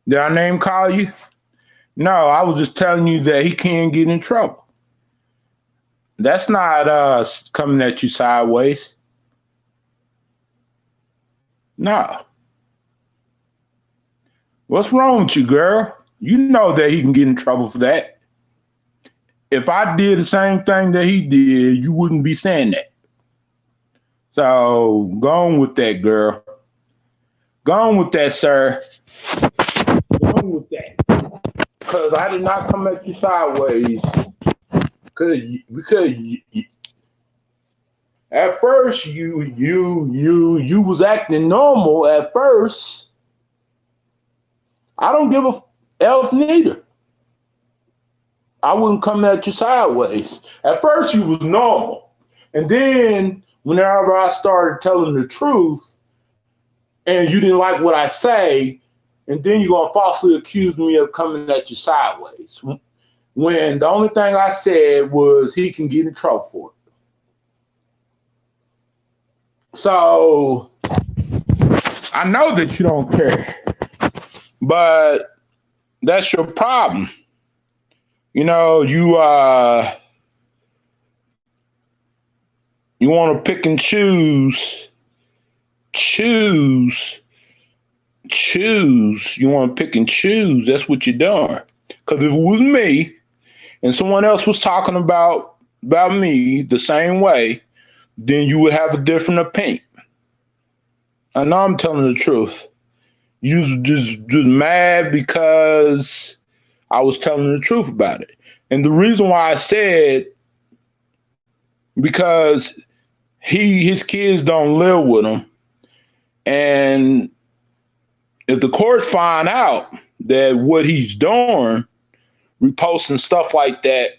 Speaker 1: Did I name call you? No, I was just telling you that he can't get in trouble. That's not coming at you sideways. No. What's wrong with you, girl? You know that he can get in trouble for that. If I did the same thing that he did, you wouldn't be saying that. So go on with that, girl. Go on with that, sir. Go on with that. Because I did not come at you sideways. Because at first you was acting normal at first. I don't give a else neither. I wouldn't come at you sideways. At first you was normal. And then whenever I started telling the truth and you didn't like what I say, and then you're gonna falsely accuse me of coming at you sideways. When the only thing I said was he can get in trouble for it. So I know that you don't care, but that's your problem. You know, you want to pick and choose. You want to pick and choose. That's what you're doing. Because if it was me and someone else was talking about me the same way, then you would have a different opinion. I know I'm telling the truth. You just mad because I was telling the truth about it. And the reason why I said, because his kids don't live with him. And if the courts find out that what he's doing, reposting stuff like that,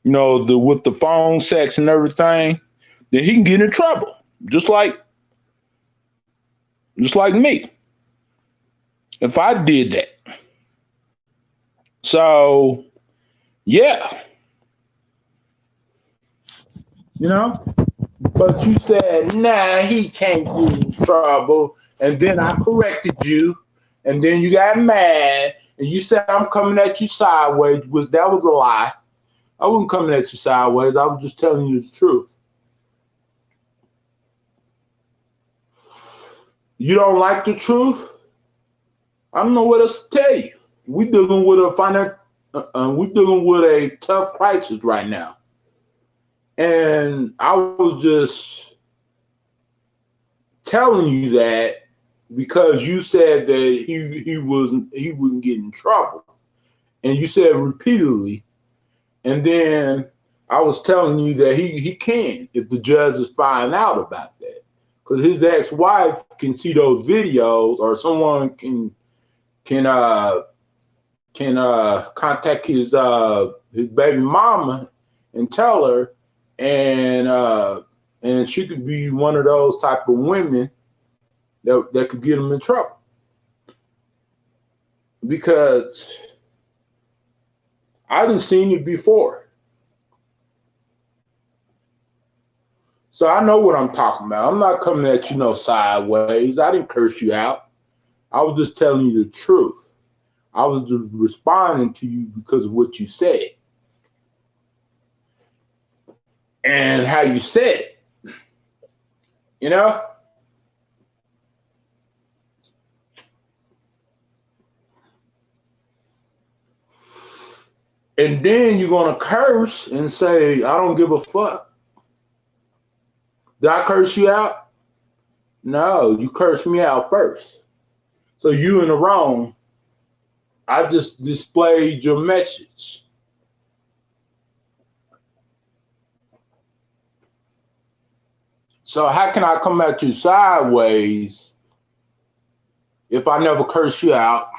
Speaker 1: you know, with the phone sex and everything, then he can get in trouble. Just like me. If I did that. So, yeah. You know? But you said, nah, he can't get in trouble. And then I corrected you. And then you got mad. And you said, I'm coming at you sideways. That was a lie. I wasn't coming at you sideways. I was just telling you the truth. You don't like the truth? I don't know what else to tell you. We're dealing with a tough crisis right now. And I was just telling you that because you said that he wouldn't get in trouble. And you said repeatedly. And then I was telling you that he can if the judges find out about that. Because his ex-wife can see those videos, or someone can contact his baby mama and tell her, and she could be one of those type of women that could get him in trouble. Because I didn't seen it before. So I know what I'm talking about. I'm not coming at you no sideways. I didn't curse you out. I was just telling you the truth. I was just responding to you because of what you said. And how you said it. You know? And then you're gonna curse and say, I don't give a fuck. Did I curse you out? No, you cursed me out first. So you in the wrong. I just displayed your message. So how can I come at you sideways if I never curse you out,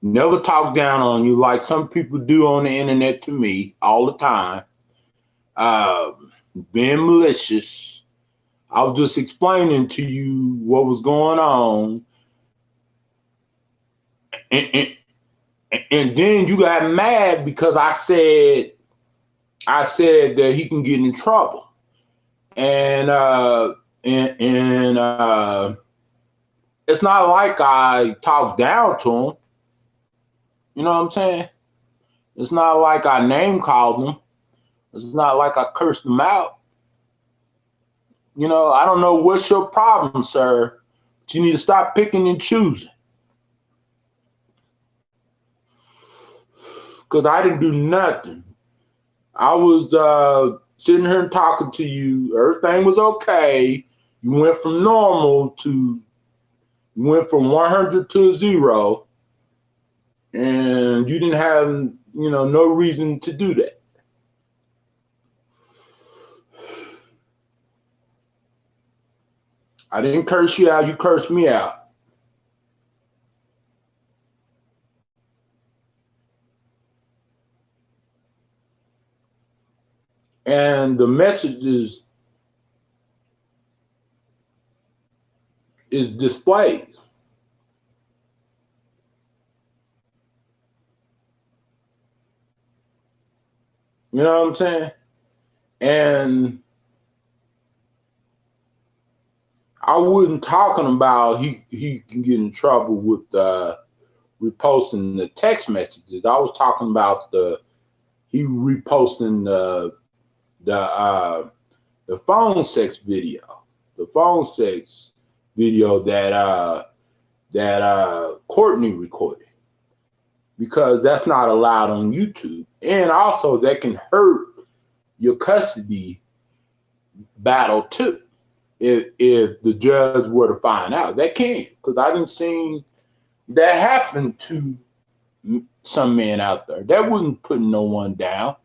Speaker 1: never talk down on you like some people do on the internet to me all the time, being malicious? I was just explaining to you what was going on, and then you got mad because I said that he can get in trouble, and it's not like I talked down to him. You know what I'm saying? It's not like I name called him. It's not like I cursed him out. You know, I don't know what's your problem, sir, but you need to stop picking and choosing. Because I didn't do nothing. I was sitting here and talking to you. Everything was okay. You went from normal to, you went from 100 to 0. And you didn't have, you know, no reason to do that. I didn't curse you out, you cursed me out. And the message is displayed. You know what I'm saying? And I wasn't talking about he can get in trouble with reposting the text messages. I was talking about he reposting the phone sex video. The phone sex video that Courtney recorded. Because that's not allowed on YouTube. And also that can hurt your custody battle too. If the judge were to find out. That can, because I didn't see that happen to some men out there. That wasn't putting no one down.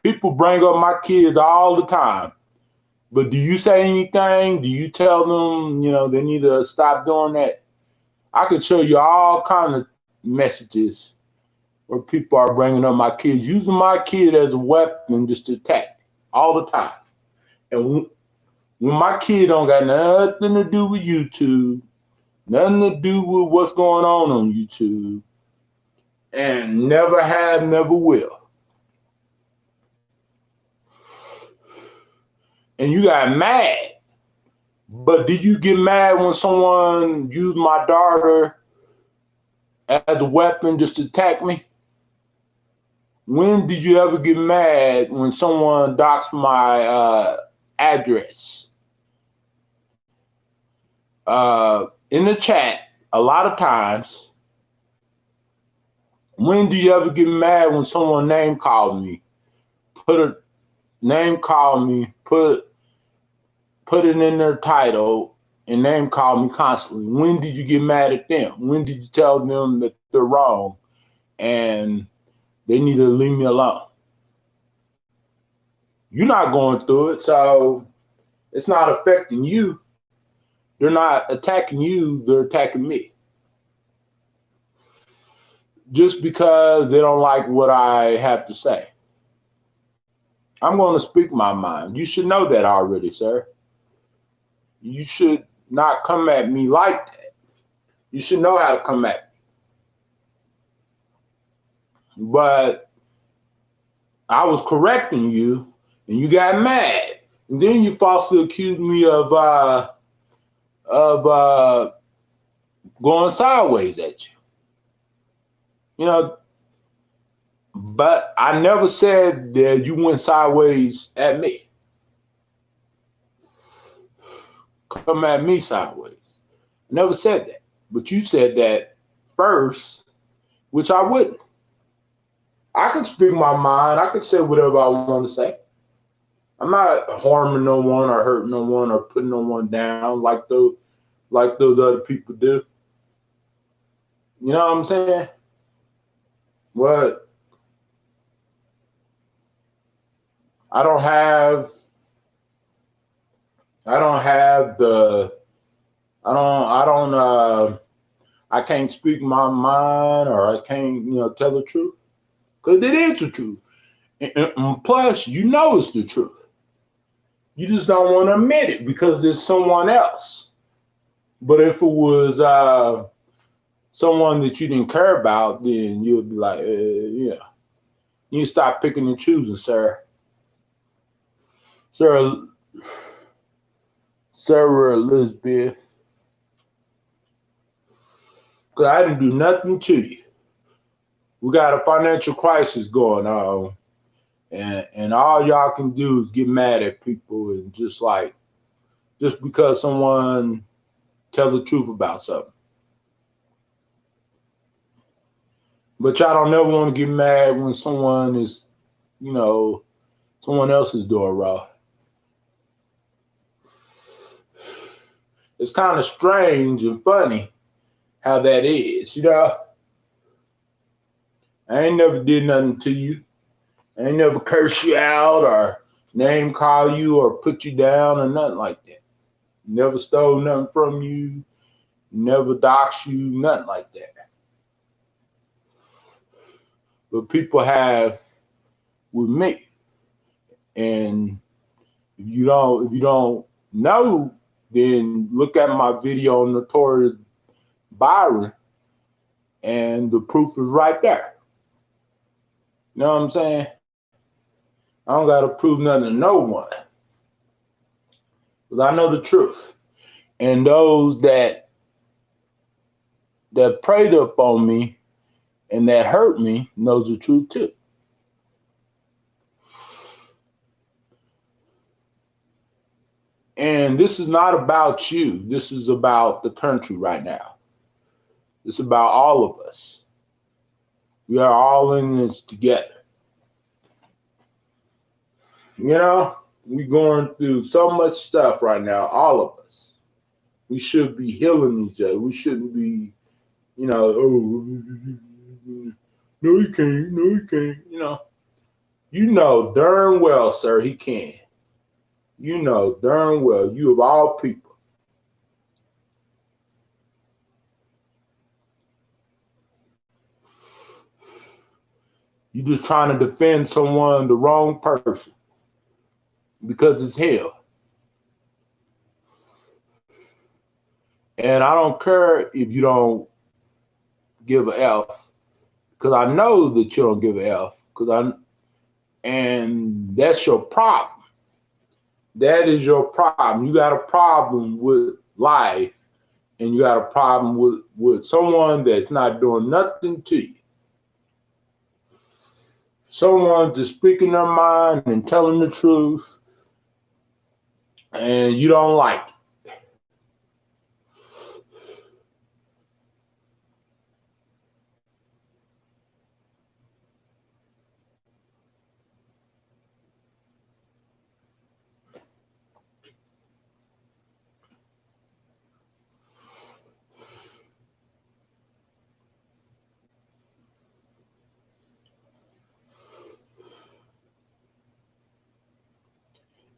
Speaker 1: People bring up my kids all the time. But do you say anything? Do you tell them, you know, they need to stop doing that? I could show you all kinds of messages where people are bringing up my kids, using my kid as a weapon just to attack me all the time. And when my kid don't got nothing to do with YouTube, nothing to do with what's going on YouTube, and never have, never will. And you got mad. But did you get mad when someone used my daughter as a weapon just to attack me? When did you ever get mad when someone doxed my address? In the chat, a lot of times, when do you ever get mad when someone name called me? Put it in their title and name call me constantly. When did you get mad at them? When did you tell them that they're wrong and they need to leave me alone? You're not going through it, so it's not affecting you. They're not attacking you, they're attacking me. Just because they don't like what I have to say. I'm going to speak my mind. You should know that already, sir. You should not come at me like that. You should know how to come at me. But I was correcting you, and you got mad. And then you falsely accused me of going sideways at you. You know, but I never said that you went sideways at me. Come at me sideways. I never said that. But you said that first, which I wouldn't. I can speak my mind. I can say whatever I want to say. I'm not harming no one or hurting no one or putting no one down like those other people do. You know what I'm saying? But I don't have the I can't speak my mind or I can't, tell the truth. Because it is the truth. And plus, you know it's the truth. You just don't want to admit it because there's someone else. But if it was someone that you didn't care about, then you'd be like, yeah. You stop picking and choosing, sir. Sarah Elizabeth. Because I didn't do nothing to you. We got a financial crisis going on. And all y'all can do is get mad at people and just because someone tells the truth about something. But y'all don't never want to get mad when someone is, someone else is doing wrong. It's kind of strange and funny how that is, I ain't never did nothing to you. I ain't never curse you out or name call you or put you down or nothing like that. Never stole nothing from you. Never doxed you, nothing like that. But people have with me. And if you don't know, then look at my video on Notorious Byron and the proof is right there. You know what I'm saying? I don't got to prove nothing to no one. Because I know the truth. And those that preyed up on me and that hurt me knows the truth too. And this is not about you. This is about the country right now. It's about all of us. We are all in this together. We're going through so much stuff right now, all of us. We should be healing each other. We shouldn't be, oh, no, he can't, no, he can't, You know darn well, sir, he can. You know darn well, you of all people. You just trying to defend someone, the wrong person, because it's hell. And I don't care if you don't give a F, because I know that you don't give a F, and that's your problem. That is your problem. You got a problem with life, and you got a problem with someone that's not doing nothing to you. Someone just speaking their mind and telling the truth, and you don't like it.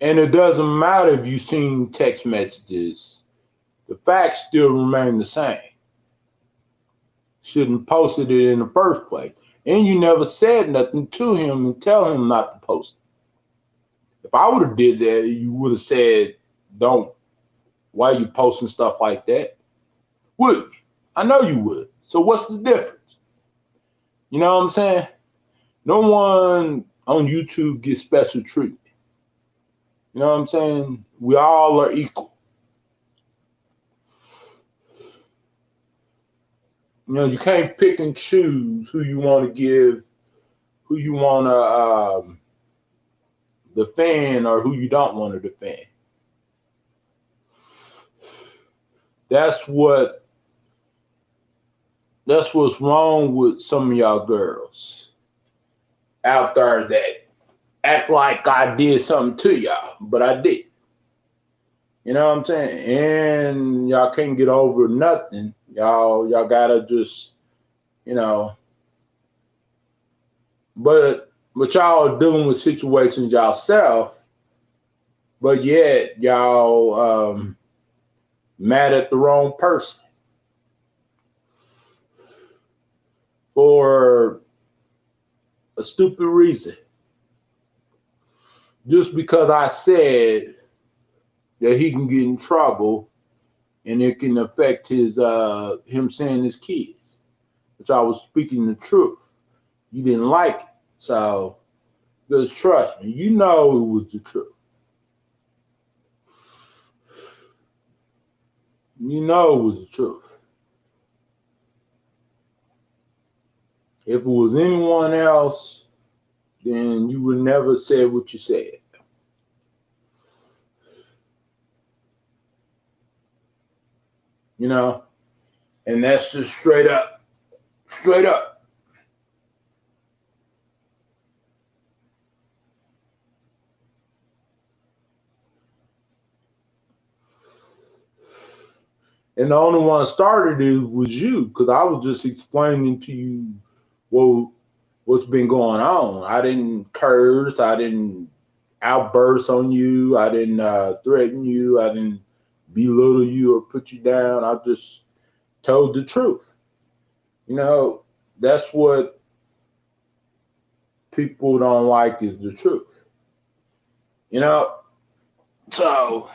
Speaker 1: And it doesn't matter if you've seen text messages. The facts still remain the same. Shouldn't posted it in the first place. And you never said nothing to him and tell him not to post it. If I would have did that, you would have said, don't. Why are you posting stuff like that? Would you? I know you would. So what's the difference? You know what I'm saying? No one on YouTube gets special treatment. You know what I'm saying? We all are equal. You can't pick and choose who you want to give, who you want to defend, or who you don't want to defend. That's what's wrong with some of y'all girls. out there that act like I did something to y'all, but I did. You know what I'm saying? And y'all can't get over nothing. Y'all gotta just, you know. But y'all are dealing with situations yourself, but yet y'all mad at the wrong person for a stupid reason. Just because I said that he can get in trouble and it can affect his him seeing his kids, which I was speaking the truth. You didn't like it, so just trust me. You know it was the truth. You know it was the truth. If it was anyone else, then you would never say what you said. You know, and that's just straight up, straight up. And the only one started it was you, because I was just explaining to you what's been going on. I didn't curse. I didn't outburst on you. I didn't threaten you. I didn't belittle you or put you down. I just told the truth. You know, that's what people don't like, is the truth. You know, so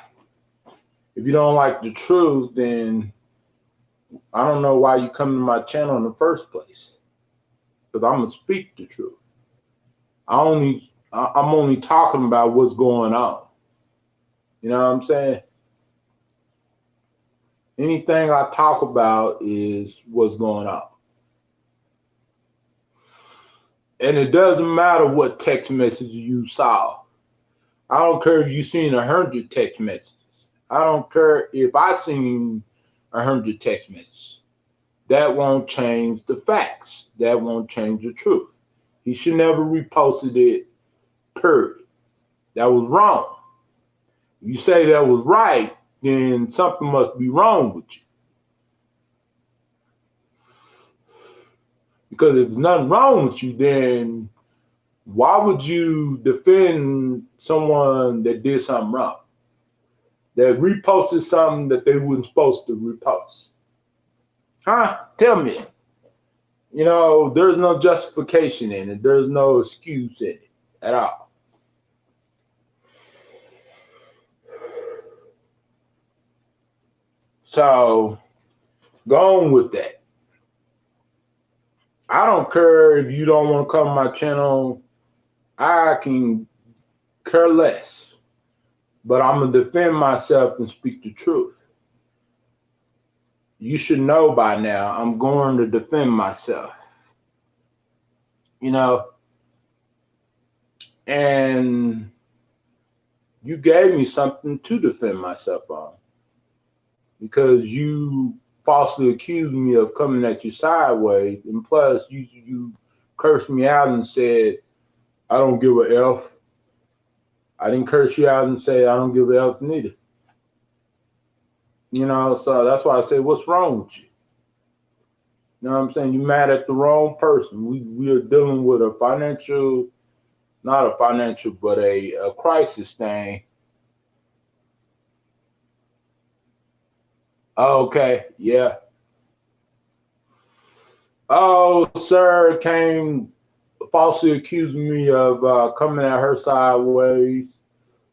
Speaker 1: if you don't like the truth, then I don't know why you come to my channel in the first place, because I'm gonna speak the truth. I'm only talking about what's going on. You know what I'm saying? Anything I talk about is what's going on. And it doesn't matter what text message you saw. I don't care if you've seen 100 text messages. I don't care if I seen 100 text messages. That won't change the facts. That won't change the truth. He should never reposted it, period. That was wrong. If you say that was right, then something must be wrong with you. Because if there's nothing wrong with you, then why would you defend someone that did something wrong? That reposted something that they weren't supposed to repost? Huh? Tell me. You know, there's no justification in it. There's no excuse in it at all. So, go on with that. I don't care if you don't want to come to my channel. I can care less. But I'm going to defend myself and speak the truth. You should know by now I'm going to defend myself. You know? And you gave me something to defend myself on. Because you falsely accused me of coming at you sideways. And plus, you cursed me out and said, I don't give a F. I didn't curse you out and say, I don't give a F neither. You know, so that's why I say, what's wrong with you? You know what I'm saying? You're mad at the wrong person. We are dealing with a financial, not a financial, but a crisis thing. Okay, yeah. Oh, sir came falsely accusing me of coming at her sideways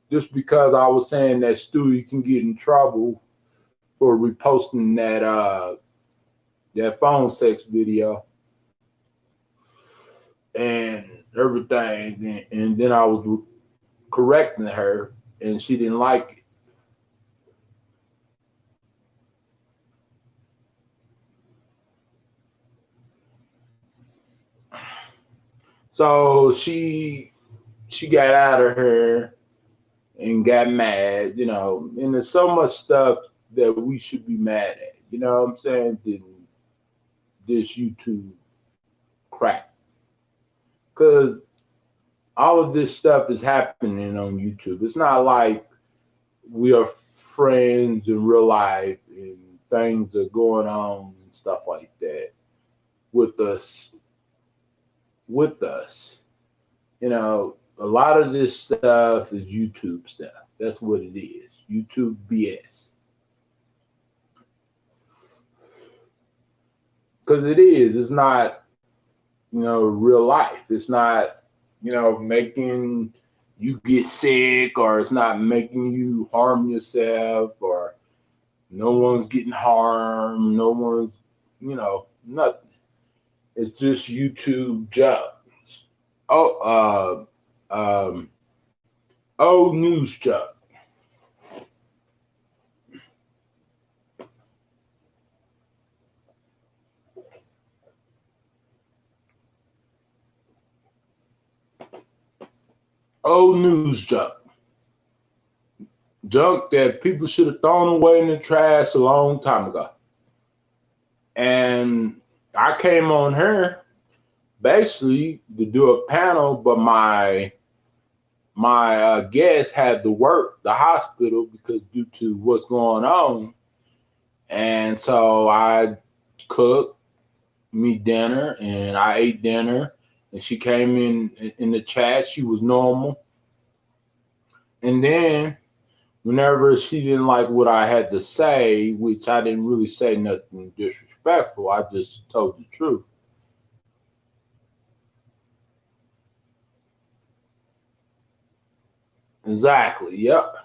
Speaker 1: just because I was saying that Stewie can get in trouble for reposting that phone sex video and everything, and then I was correcting her, and she didn't like it. So she got out of her and got mad, you know, and there's so much stuff that we should be mad at, you know what I'm saying? Than this YouTube crap. Because all of this stuff is happening on YouTube. It's not like we are friends in real life and things are going on and stuff like that with us. You know, a lot of this stuff is YouTube stuff. That's what it is. YouTube BS. Because it is. It's not, you know, real life. It's not, you know, making you get sick, or it's not making you harm yourself, or no one's getting harmed. No one's, you know, nothing. It's just YouTube junk. Oh, old news junk. Old news junk. Junk that people should have thrown away in the trash a long time ago. And I came on here basically to do a panel, but my guest had to work the hospital because due to what's going on. And so I cooked me dinner and I ate dinner, and she came in the chat. She was normal. And then whenever she didn't like what I had to say, which I didn't really say nothing disrespectful, I just told the truth. Exactly. Yep.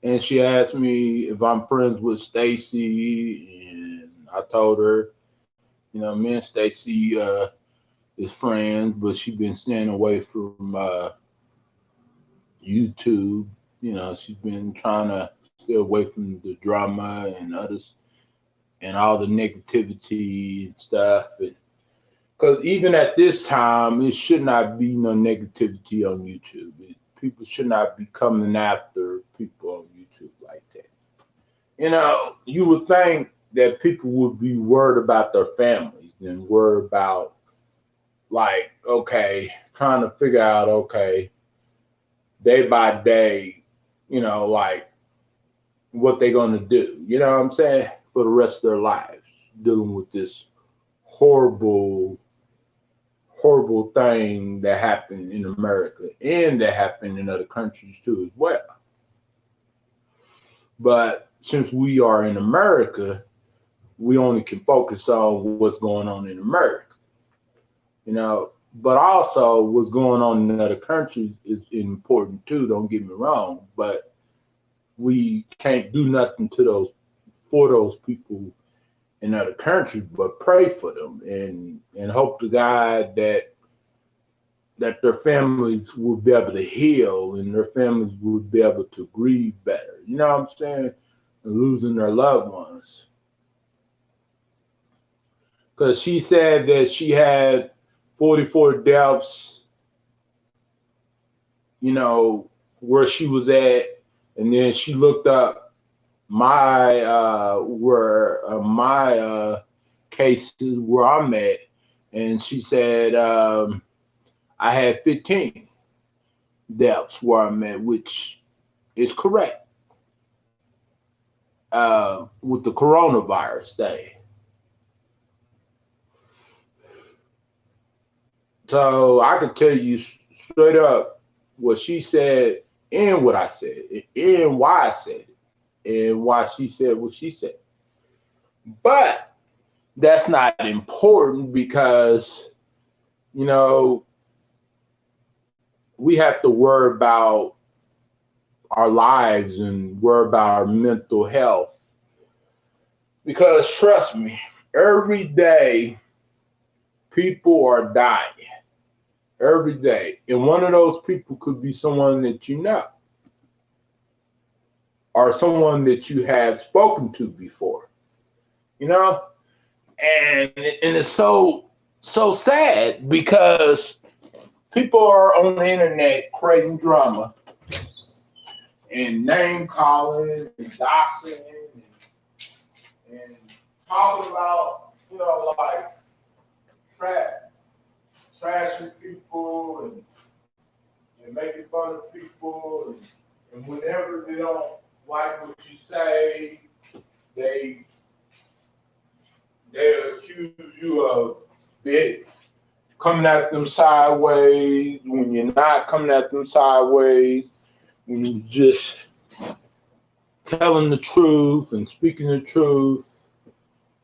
Speaker 1: And she asked me if I'm friends with Stacy, and I told her, you know, me and Stacy is friends, but she been staying away from YouTube. You know, she's been trying to stay away from the drama and others and all the negativity and stuff. Because even at this time, it should not be no negativity on YouTube. People should not be coming after people on YouTube like that. You know, you would think that people would be worried about their families and worried about, like, okay, trying to figure out, okay, day by day, you know, like what they're going to do, you know what I'm saying, for the rest of their lives, dealing with this horrible, horrible thing that happened in America and that happened in other countries too as well. But since we are in America, we only can focus on what's going on in America, you know. But also, what's going on in other countries is important too. Don't get me wrong, but we can't do nothing to those for those people in other countries, but pray for them and hope to God that their families will be able to heal and their families will be able to grieve better. You know what I'm saying? And losing their loved ones. Because she said that she had 44 deaths, you know, where she was at, and then she looked up my cases where I'm at, and she said I had 15 deaths where I'm at, which is correct with the coronavirus thing. So I could tell you straight up what she said and what I said and why I said it and why she said what she said. But that's not important because, you know, we have to worry about our lives and worry about our mental health. Because trust me, every day people are dying. Every day. And one of those people could be someone that you know, or someone that you have spoken to before, you know? And it's so sad because people are on the internet creating drama and name calling and doxing and talking about, like trashing people and making fun of people and whenever they don't like what you say, they accuse you of it coming at them sideways when you're not coming at them sideways, when you're just telling the truth and speaking the truth,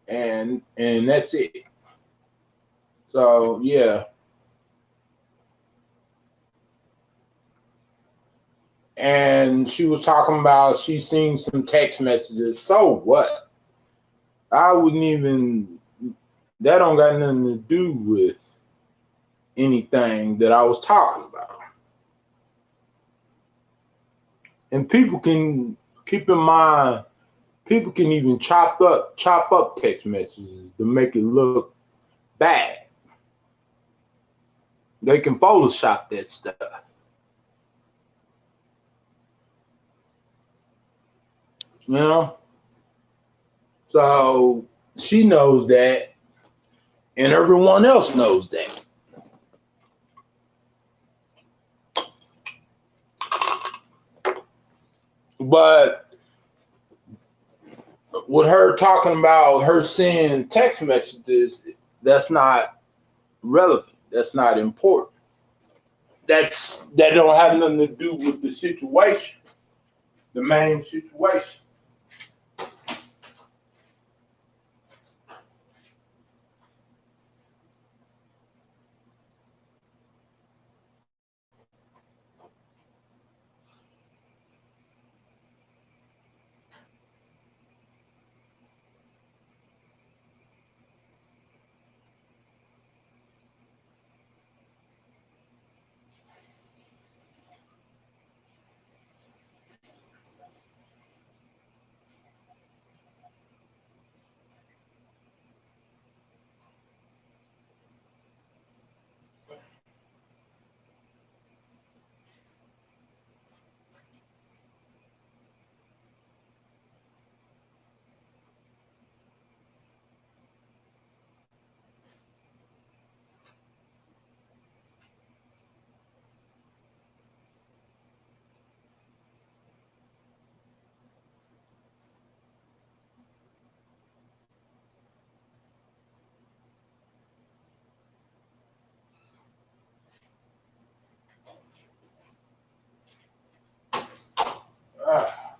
Speaker 1: and that's it. So yeah. And she was talking about she's seen some text messages. So what? I wouldn't even, that don't got nothing to do with anything that I was talking about. And people can keep in mind, people can even chop up text messages to make it look bad. They can Photoshop that stuff. You know? So she knows that, and everyone else knows that. But with her talking about her seeing text messages, that's not relevant. That's not important. That don't have nothing to do with the situation, the main situation.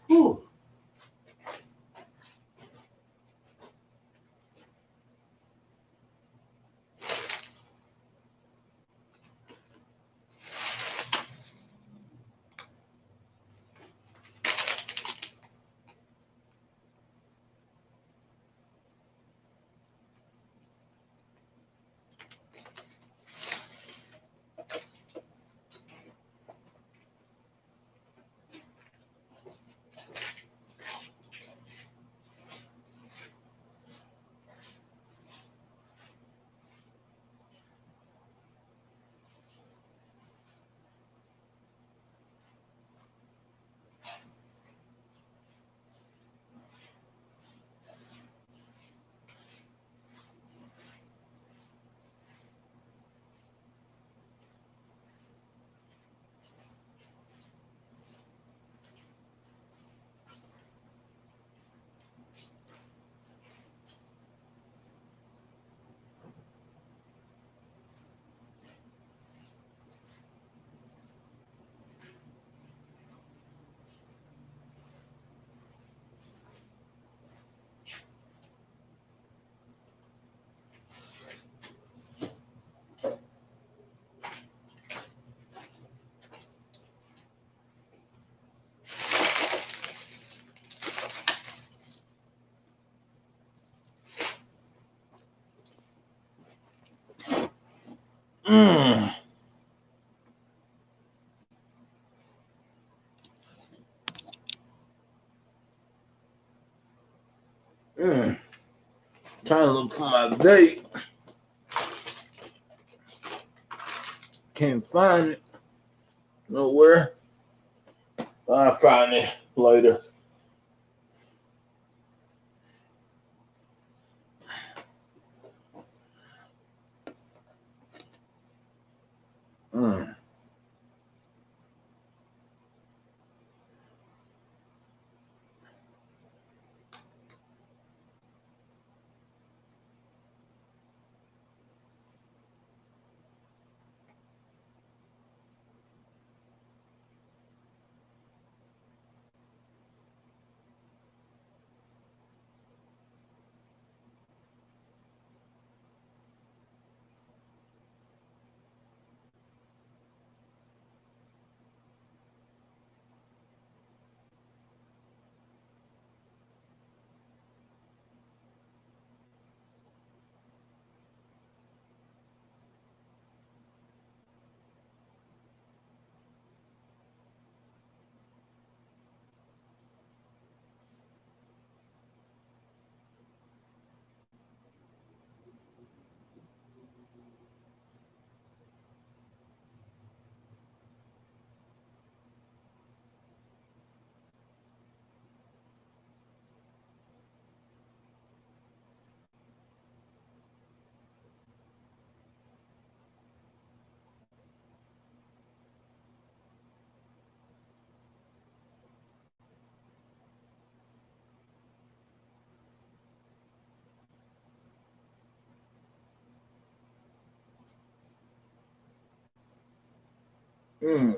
Speaker 1: Whew. Mm. Mm. Trying to look for my vape. Can't find it nowhere. I'll find it later. Mm. Mm.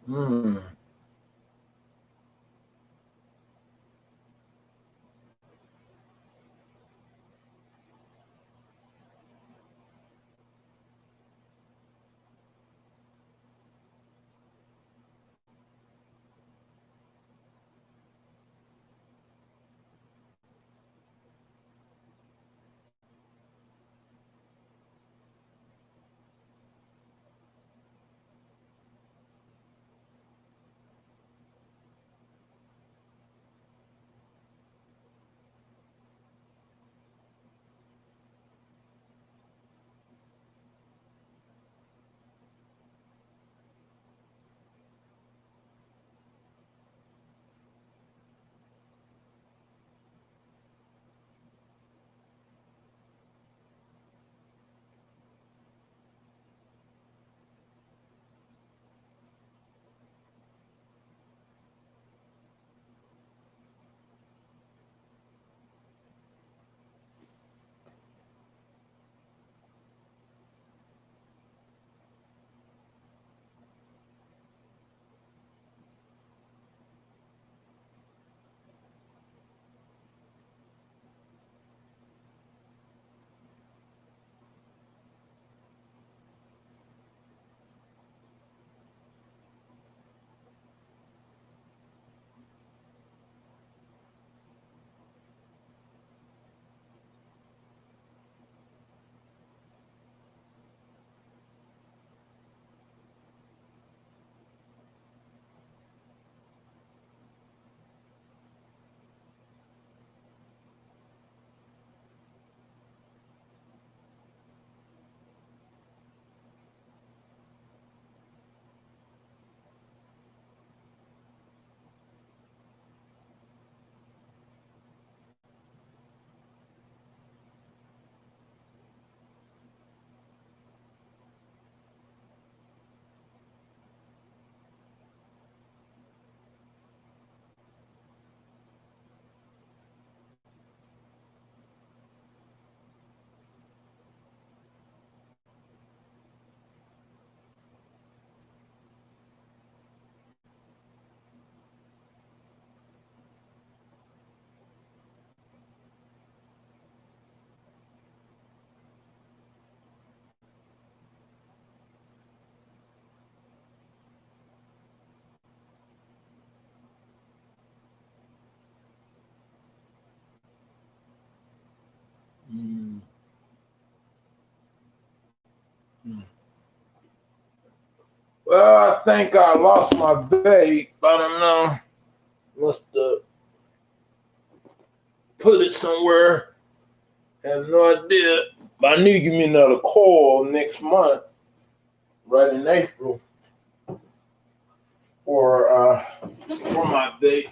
Speaker 1: Mm. Well, I think I lost my vape. I don't know. Must have put it somewhere. Have no idea. But I need to give me another call next month, right in April, for my vape.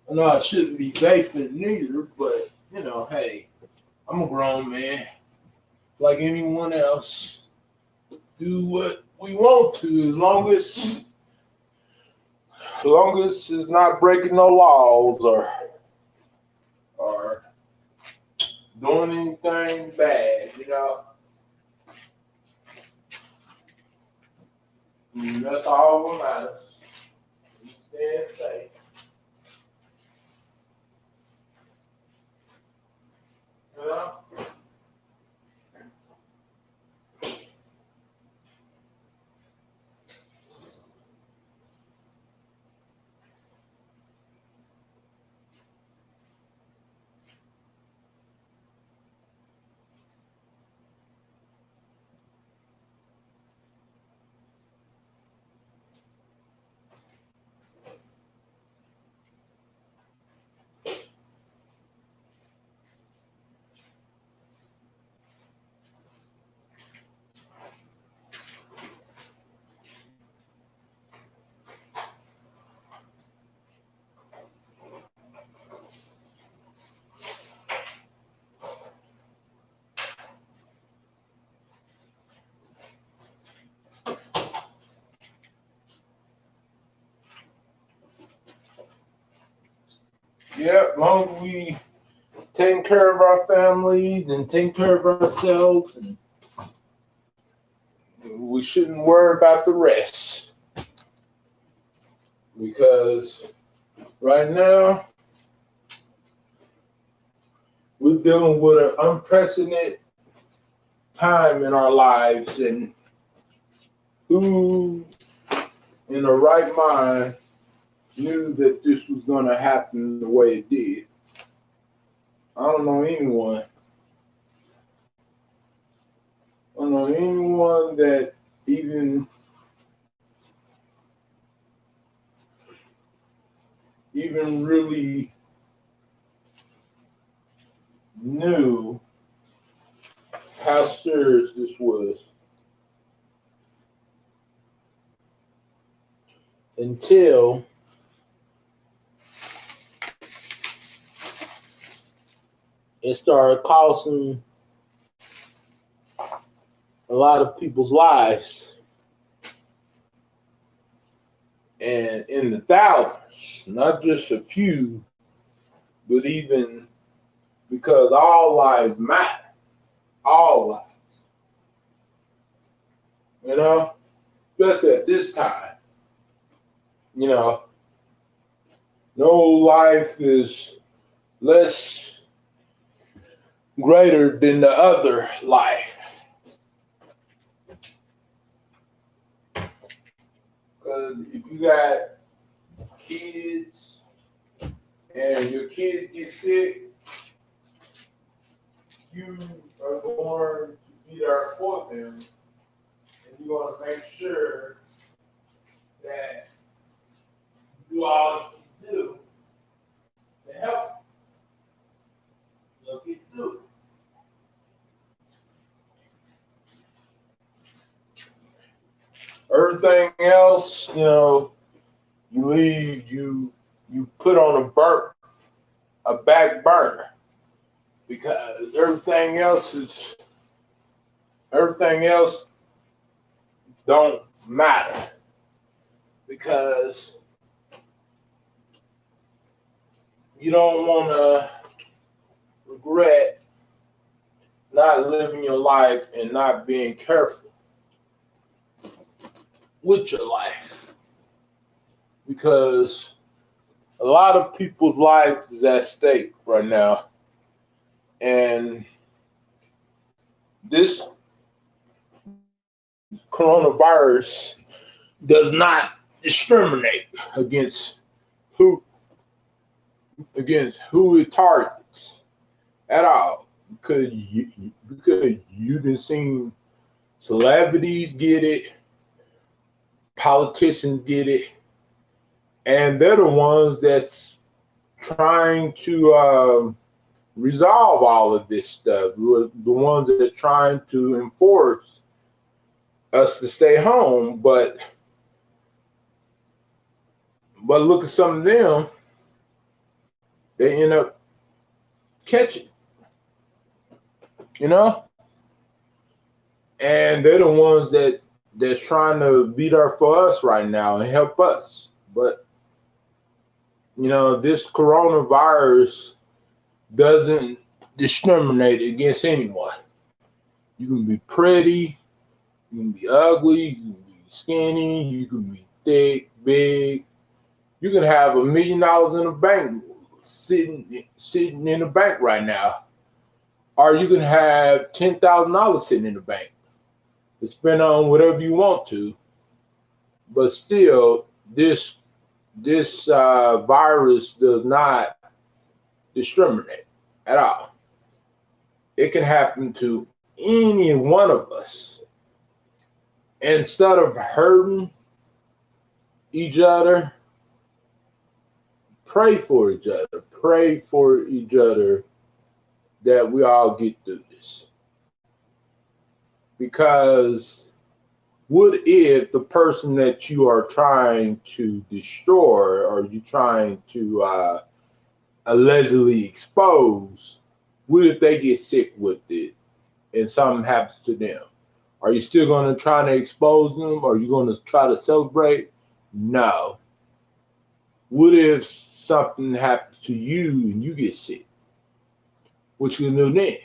Speaker 1: I know I shouldn't be vaping neither, but you know, hey, I'm a grown man, like anyone else. Do what we want to, as long as it's not breaking no laws or doing anything bad, you know. And that's all that matters. Staying safe. You know? Yeah, as long as we taking care of our families and taking care of ourselves, and we shouldn't worry about the rest. Because right now, we're dealing with an unprecedented time in our lives, and who in the right mind knew that this was going to happen the way it did? I don't know anyone. I don't know anyone that even really knew how serious this was until it started costing a lot of people's lives, and in the thousands, not just a few, but even, because all lives matter, all lives, you know, especially at this time, you know, no life is less greater than the other life. Because if you got kids and your kids get sick, you are going to be there for them, and you want to make sure that you do all you can do to help them get through. Everything else, you know, you put on a back burner, because everything else don't matter, because you don't want to regret not living your life and not being careful with your life, because a lot of people's lives is at stake right now, and this coronavirus does not discriminate who against who it targets at all. because you done seen celebrities get it, politicians get it, and they're the ones that's trying to resolve all of this stuff. The ones that are trying to enforce us to stay home, but look at some of them, they end up catching, you know, and they're the ones that's trying to be there for us right now and help us. But you know, this coronavirus doesn't discriminate against anyone. You can be pretty, you can be ugly, you can be skinny, you can be thick, big. You can have $1 million in the bank sitting in the bank right now, or you can have $10,000 sitting in the bank to spend on whatever you want to. But still, this virus does not discriminate at all. It can happen to any one of us. Instead of hurting each other, pray for each other. Pray for each other that we all get through this. Because what if the person that you are trying to destroy or you trying to allegedly expose, what if they get sick with it and something happens to them? Are you still going to try to expose them? Are you going to try to celebrate? No. What if something happens to you and you get sick? What you gonna do then?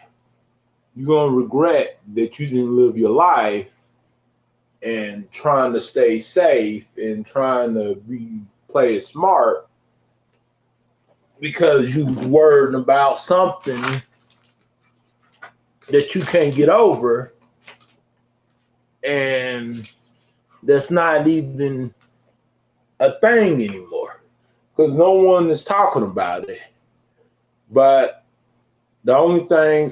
Speaker 1: You're gonna regret that you didn't live your life and trying to stay safe and trying to play it smart because you was worried about something that you can't get over, and that's not even a thing anymore because no one is talking about it. But the only thing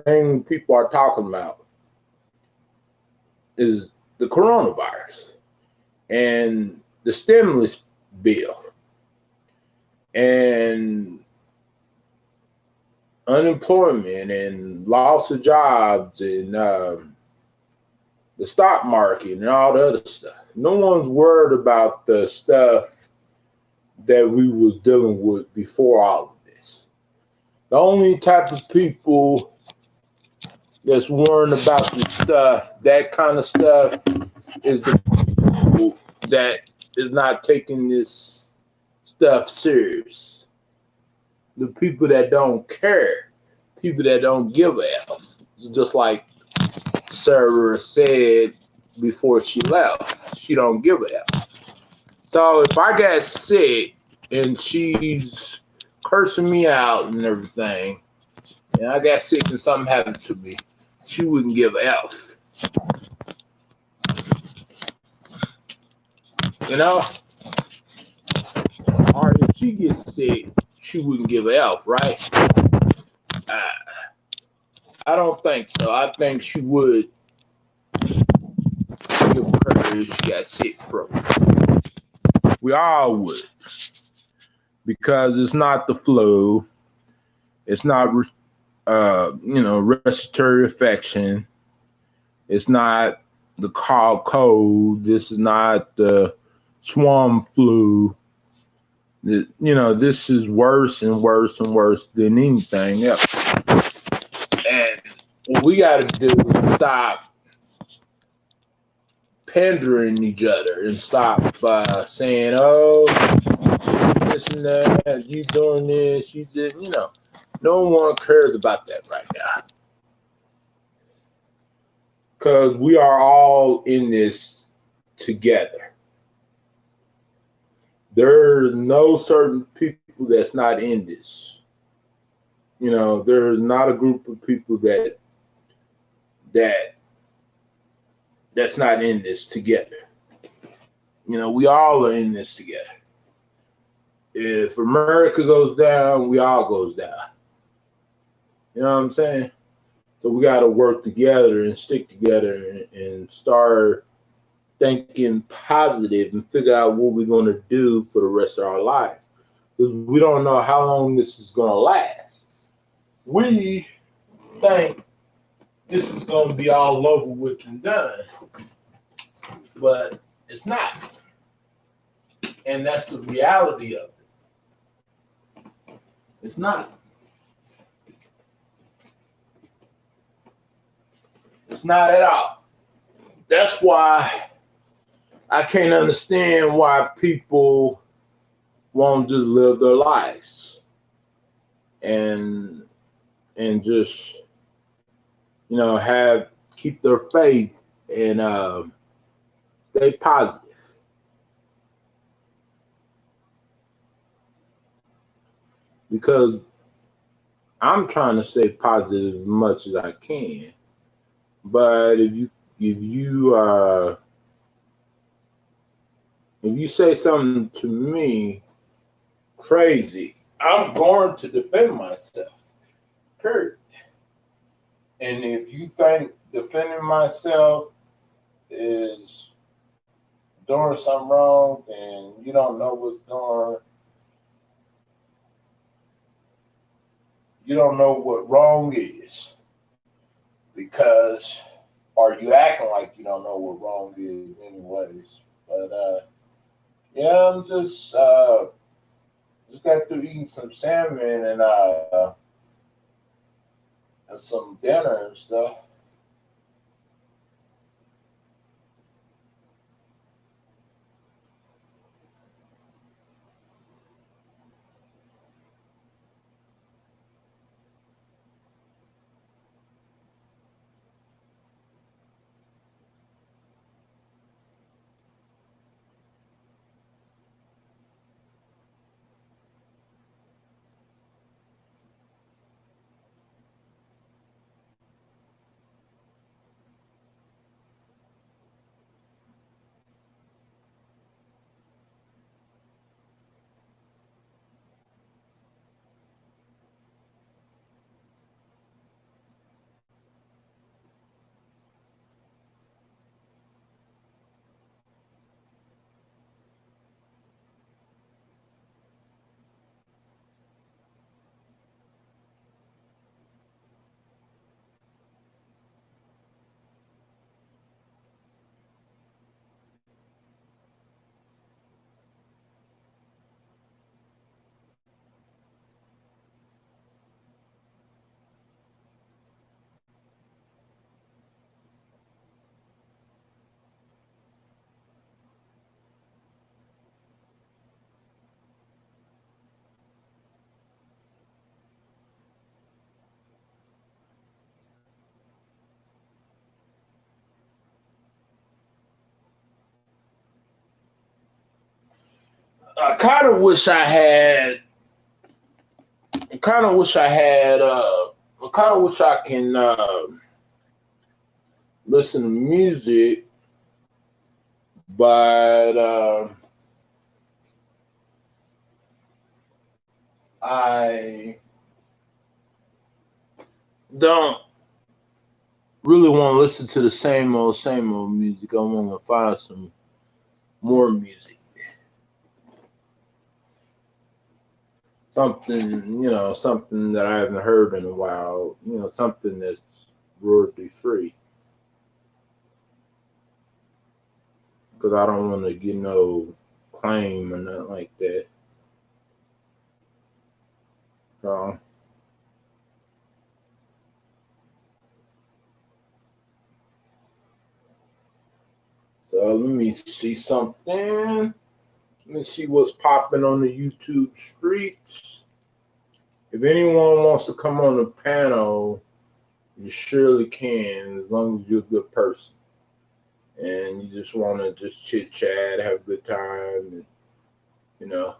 Speaker 1: mainly people are talking about is the coronavirus and the stimulus bill and unemployment and loss of jobs and the stock market and all the other stuff. No one's worried about the stuff that we was dealing with before all of this. The only type of people that's worrying about the stuff, that kind of stuff, is the people that is not taking this stuff serious. The people that don't care, people that don't give a F. Just like Sarah said before she left, she don't give a F. So if I got sick and she's cursing me out and everything, and I got sick and something happened to me, she wouldn't give a F. You know? Or if she gets sick, she wouldn't give a F, right? I don't think so. I think she would give her if she got sick from it. We all would. Because it's not the flu. It's not, respiratory infection. It's not the cold. This is not the swamp flu. This is worse and worse and worse than anything else. And what we got to do is stop pandering each other and stop saying, oh, this and that, you doing this, you said, no one cares about that right now. Because we are all in this together. There's no certain people that's not in this. There's not a group of people that's not in this together. We all are in this together. If America goes down, we all goes down. You know what I'm saying? So we got to work together and stick together and start thinking positive and figure out what we're going to do for the rest of our lives. Because we don't know how long this is going to last. We think this is going to be all over with and done, but it's not. And that's the reality of it. It's not. It's not at all. That's why I can't understand why people won't just live their lives and just keep their faith and stay positive. Because I'm trying to stay positive as much as I can. But if you say something to me crazy, I'm going to defend myself. Period. And if you think defending myself is doing something wrong, then you don't know what's going. You don't know what wrong is, because, or you acting like you don't know what wrong is, anyways. But yeah, I'm just got through eating some salmon and some dinner and stuff. I kind of wish I had. I kind of wish I had. I kind of wish I can listen to music, but I don't really want to listen to the same old music. I want to find some more music. Something, something that I haven't heard in a while, something that's royalty free. Because I don't want to get no claim or nothing like that. So, let me see something. Let me see what's popping on the YouTube streets. If anyone wants to come on the panel, you surely can, as long as you're a good person and you just want to just chit chat, have a good time, and, yeah.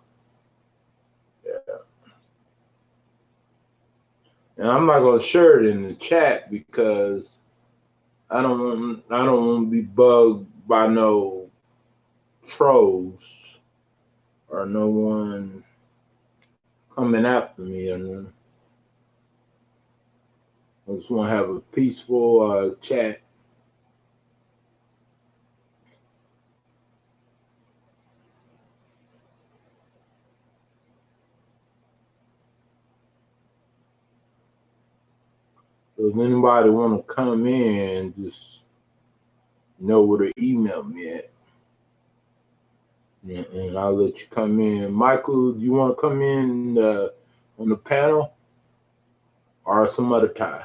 Speaker 1: And I'm not gonna share it in the chat because I don't want to be bugged by no trolls or no one coming after me or nothing. I just want to have a peaceful chat. Does anybody want to come in? Just know where to email me at, and I'll let you come in. Michael, do you want to come in on the panel or some other time?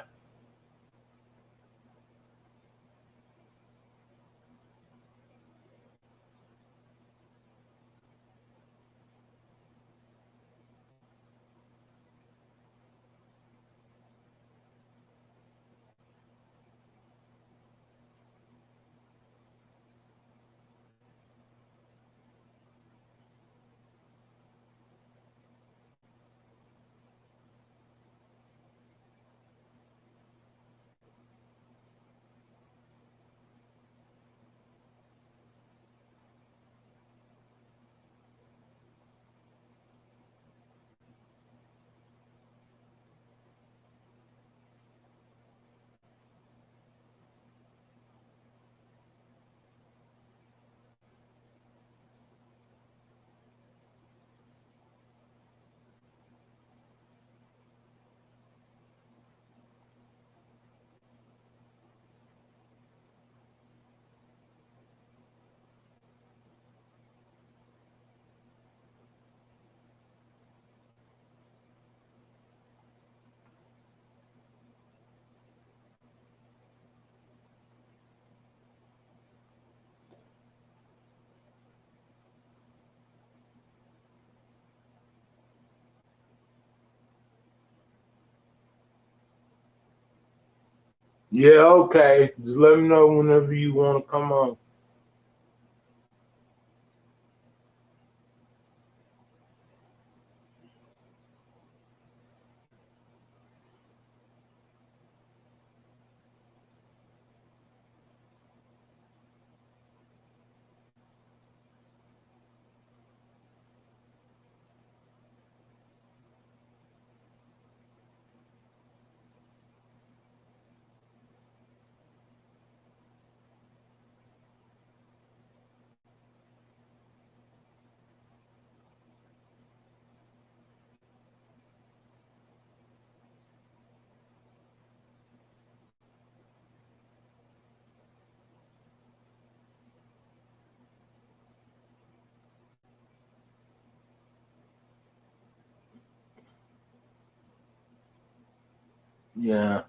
Speaker 1: Yeah, okay. Just let me know whenever you want to come on. Yeah.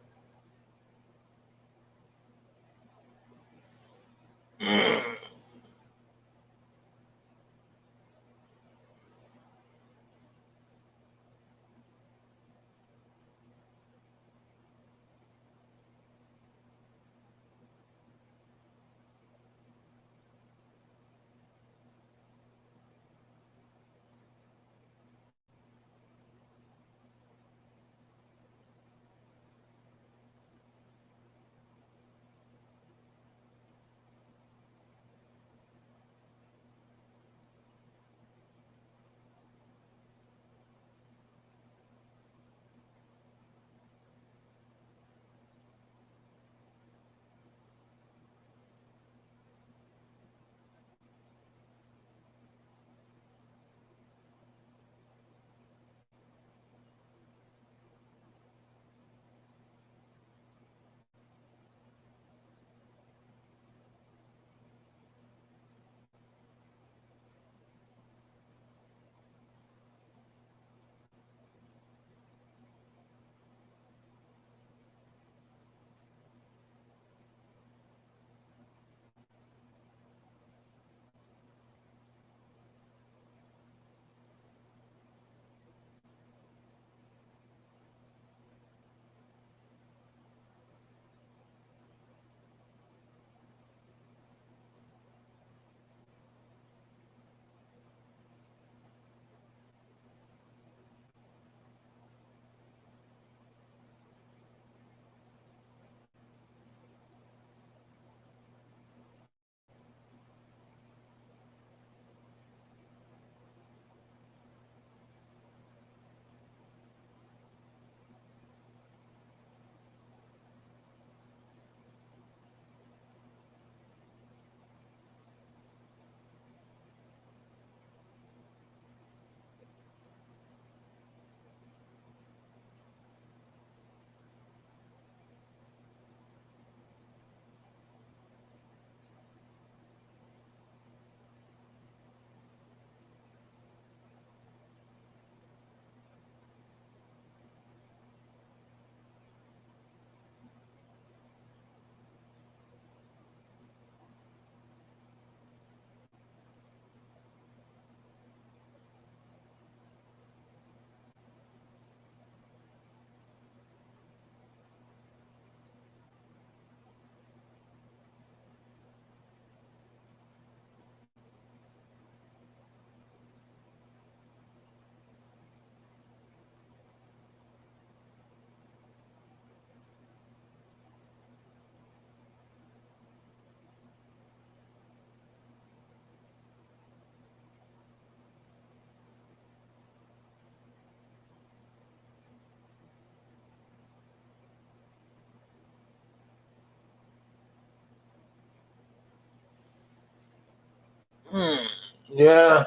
Speaker 1: Yeah,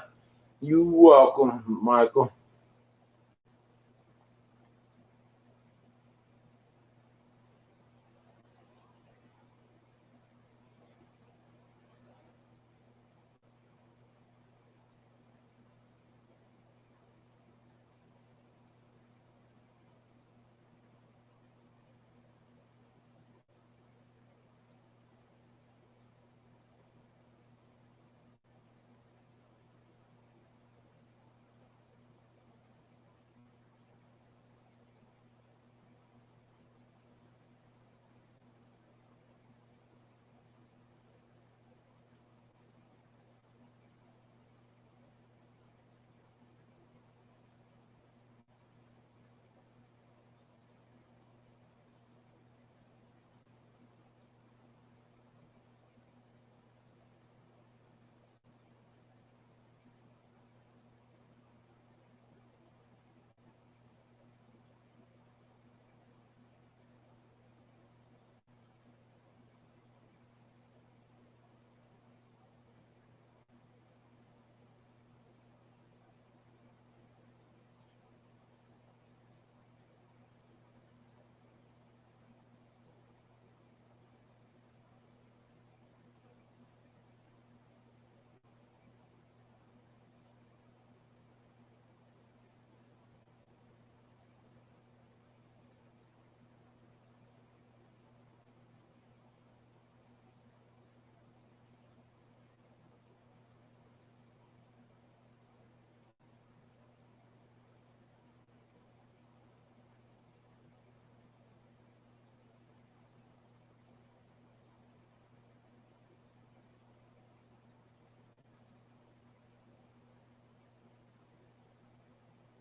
Speaker 1: you welcome, Michael.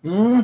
Speaker 1: Hmm?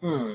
Speaker 1: Hmm.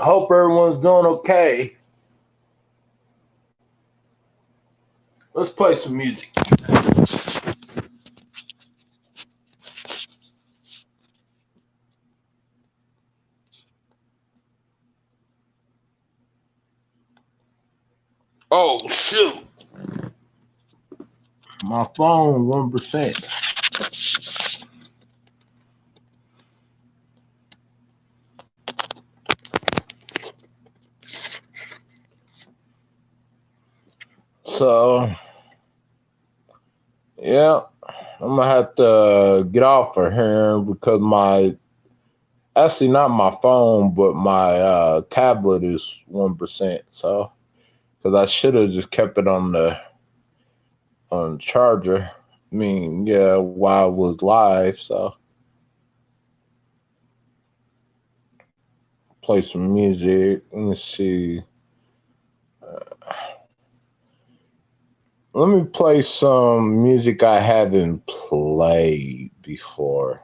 Speaker 1: I hope everyone's doing okay. Let's play some music. Oh, shoot. My phone, 1%. So, yeah, I'm gonna have to get off of here because actually not my phone, but my tablet is 1%. So, because I should have just kept it on the charger. I mean, yeah, while I was live. So, play some music. Let me see. Let me play some music I haven't played before.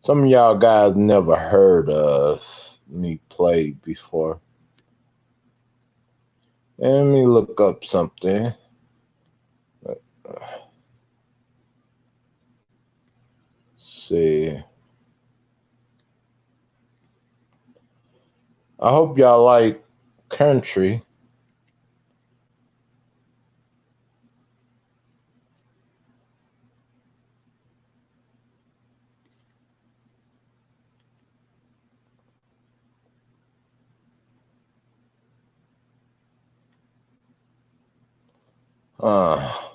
Speaker 1: Some of y'all guys never heard of me play before. Let me look up something. Let's see. I hope y'all like country. Uh,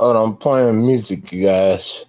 Speaker 1: Hold on, I'm playing music, you guys.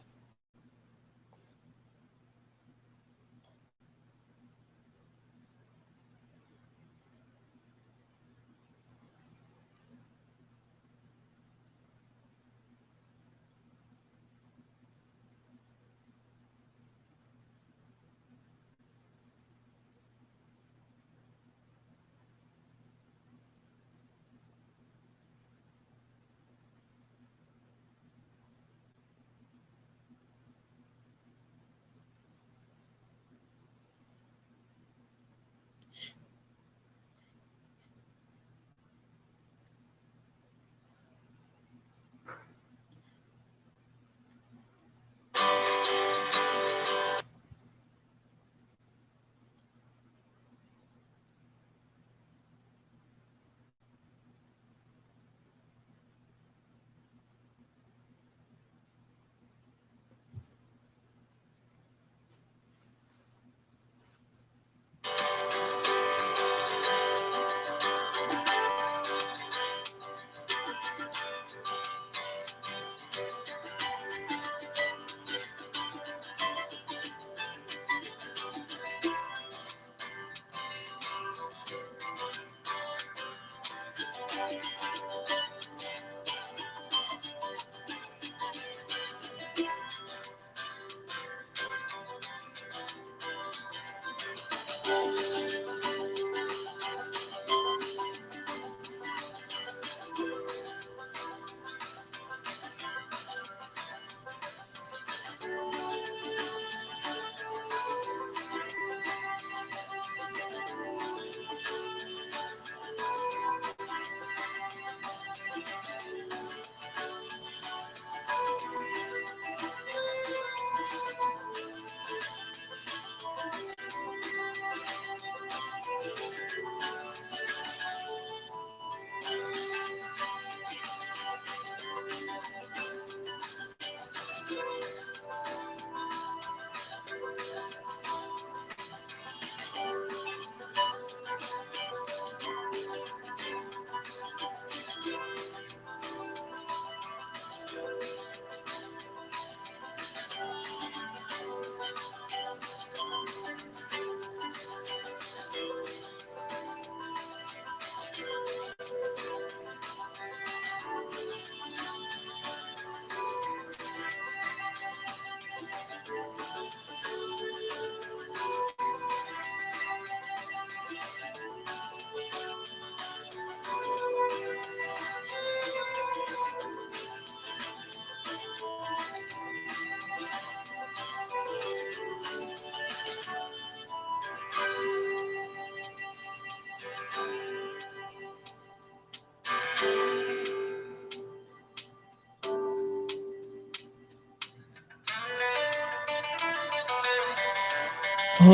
Speaker 2: You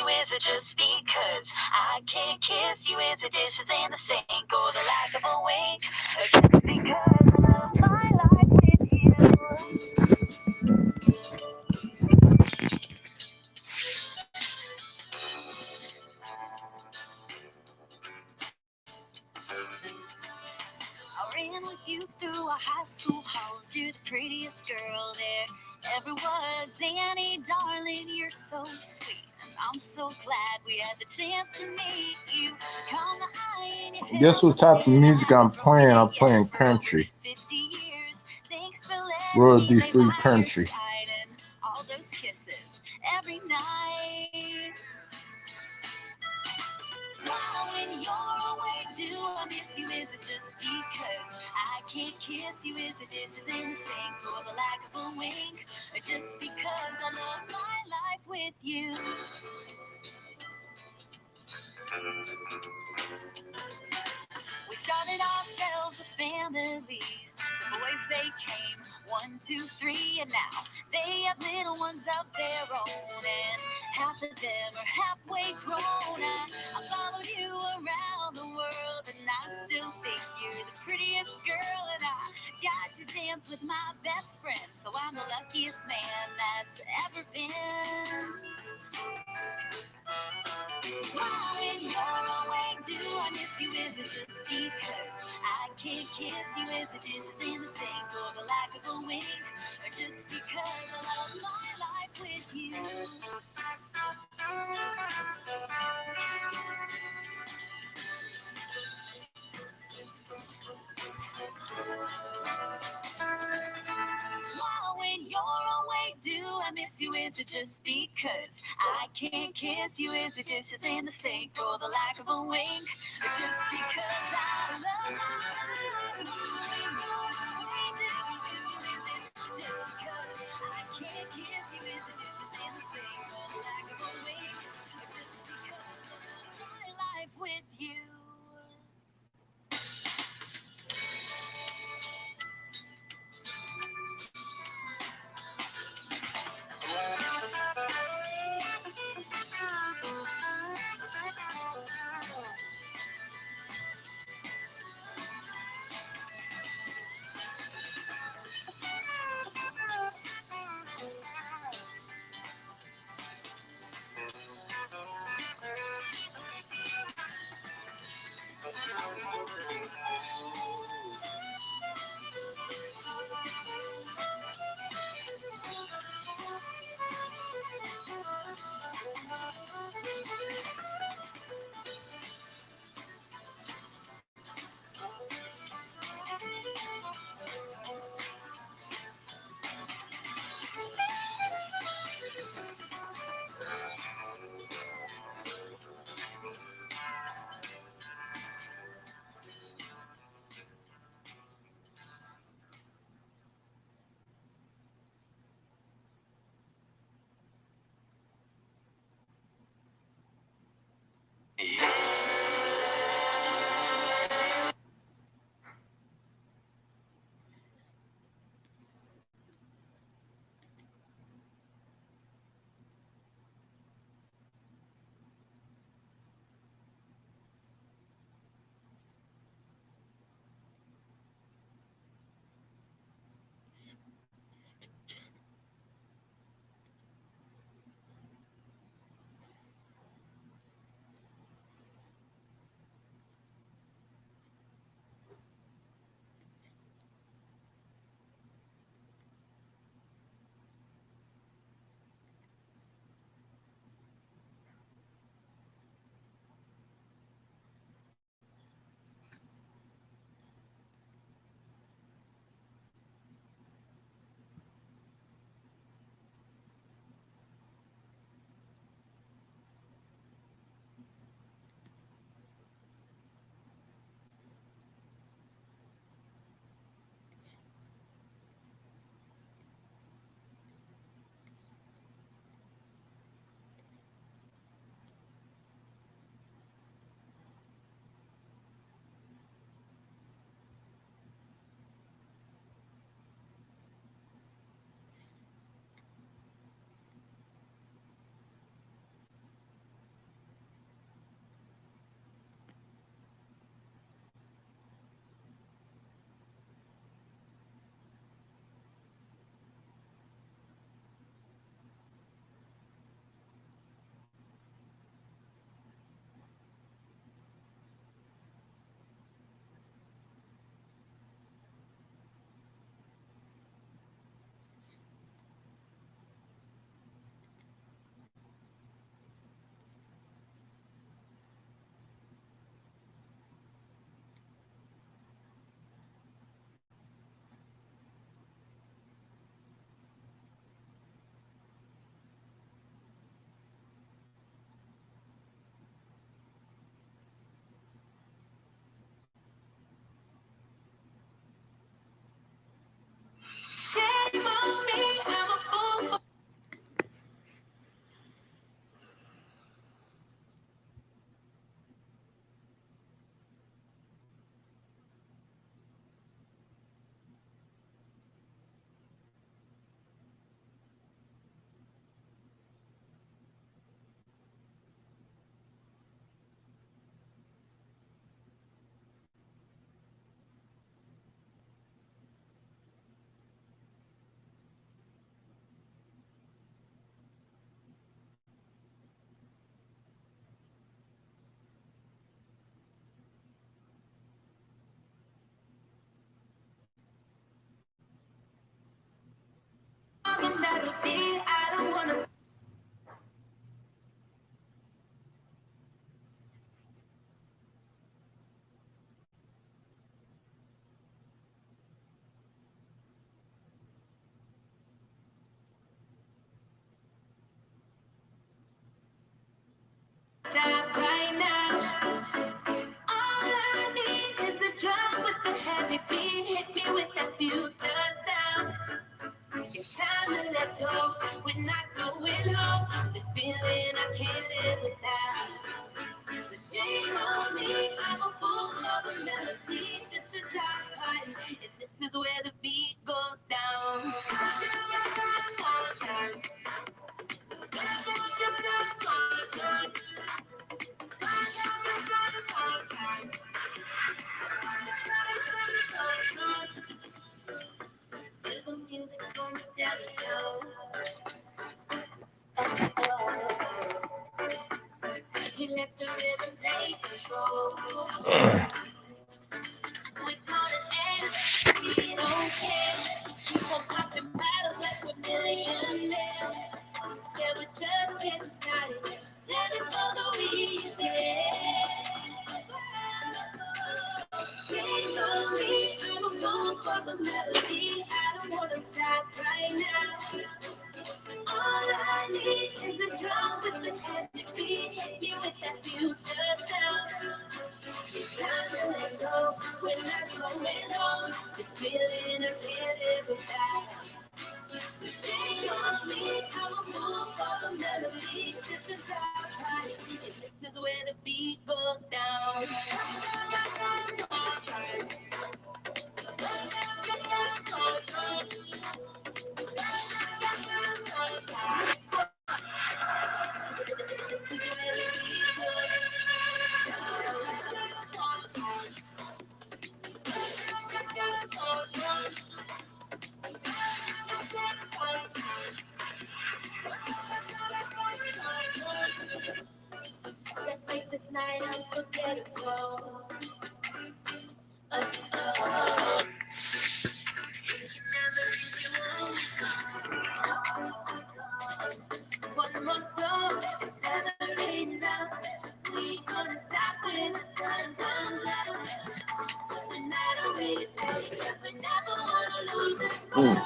Speaker 2: is it just because I can't kiss you? Is it dishes in the sink or the lack of a wink? Or just because I love my life with you? I ran with you through our high school halls. You're the prettiest girl there ever was. Annie, darling, you're so sweet. I'm so glad we had the chance to meet you. Come on,
Speaker 1: guess what type of music I'm playing? I'm playing country.
Speaker 2: 50 years. Thanks for letting
Speaker 1: Royalty
Speaker 2: me
Speaker 1: free country.
Speaker 2: all those kisses every night. Wow, when you're away, do I miss you? Is it just because I can't kiss you? Is it dishes in the sink or the lack of a wink? Or just because I love my life with you? We started ourselves a family. The boys, they came 1, 2, 3, and now they have little ones of their own, and half of them are halfway grown. I followed you around the world, and I still think you're the prettiest girl, and I got to dance with my best friend, so I'm the luckiest man that's ever been. Why, when you're away, do I miss you? Is it just because I can't kiss you? Is it dishes in the sink or the lack of a wink? Or just because I love my life with you? Why, when you're away, do I miss you? Is it just because I can't kiss you? Is it dishes in the sink or the lack of a wink? Or just because I love my life? When you're away, do I miss you? Is it just because I can't kiss you? Is it dishes in the sink or the lack of a wink? Or just because I love my life with you? future sound. It's time to let go. We're not going home. This feeling I can't live without. It's a shame on me. I'm a fool for the melody. This is our party, and this is where the beat goes down. Feel the music on the stereo. As we let the rhythm take control. We're gonna end, we don't care. Keep on popping bottles like we're millionaires. Yeah, we're just getting started. Let it go the weekend. Stay on me, I'm a fool for the melody. I don't wanna stop right now. All I need is a drum with the heavy beat. Hit me with that future sound. It's time to let go. We're not going home. This feeling I can't live without. So stay on me. I'm a fool for the melody. This is our party, and this is where the beat goes down. This is where the beat goes Let's make this night unforgettable. One more song is never enough. We gonna stop when the sun comes up. The night will replay, 'cause we never wanna lose this one.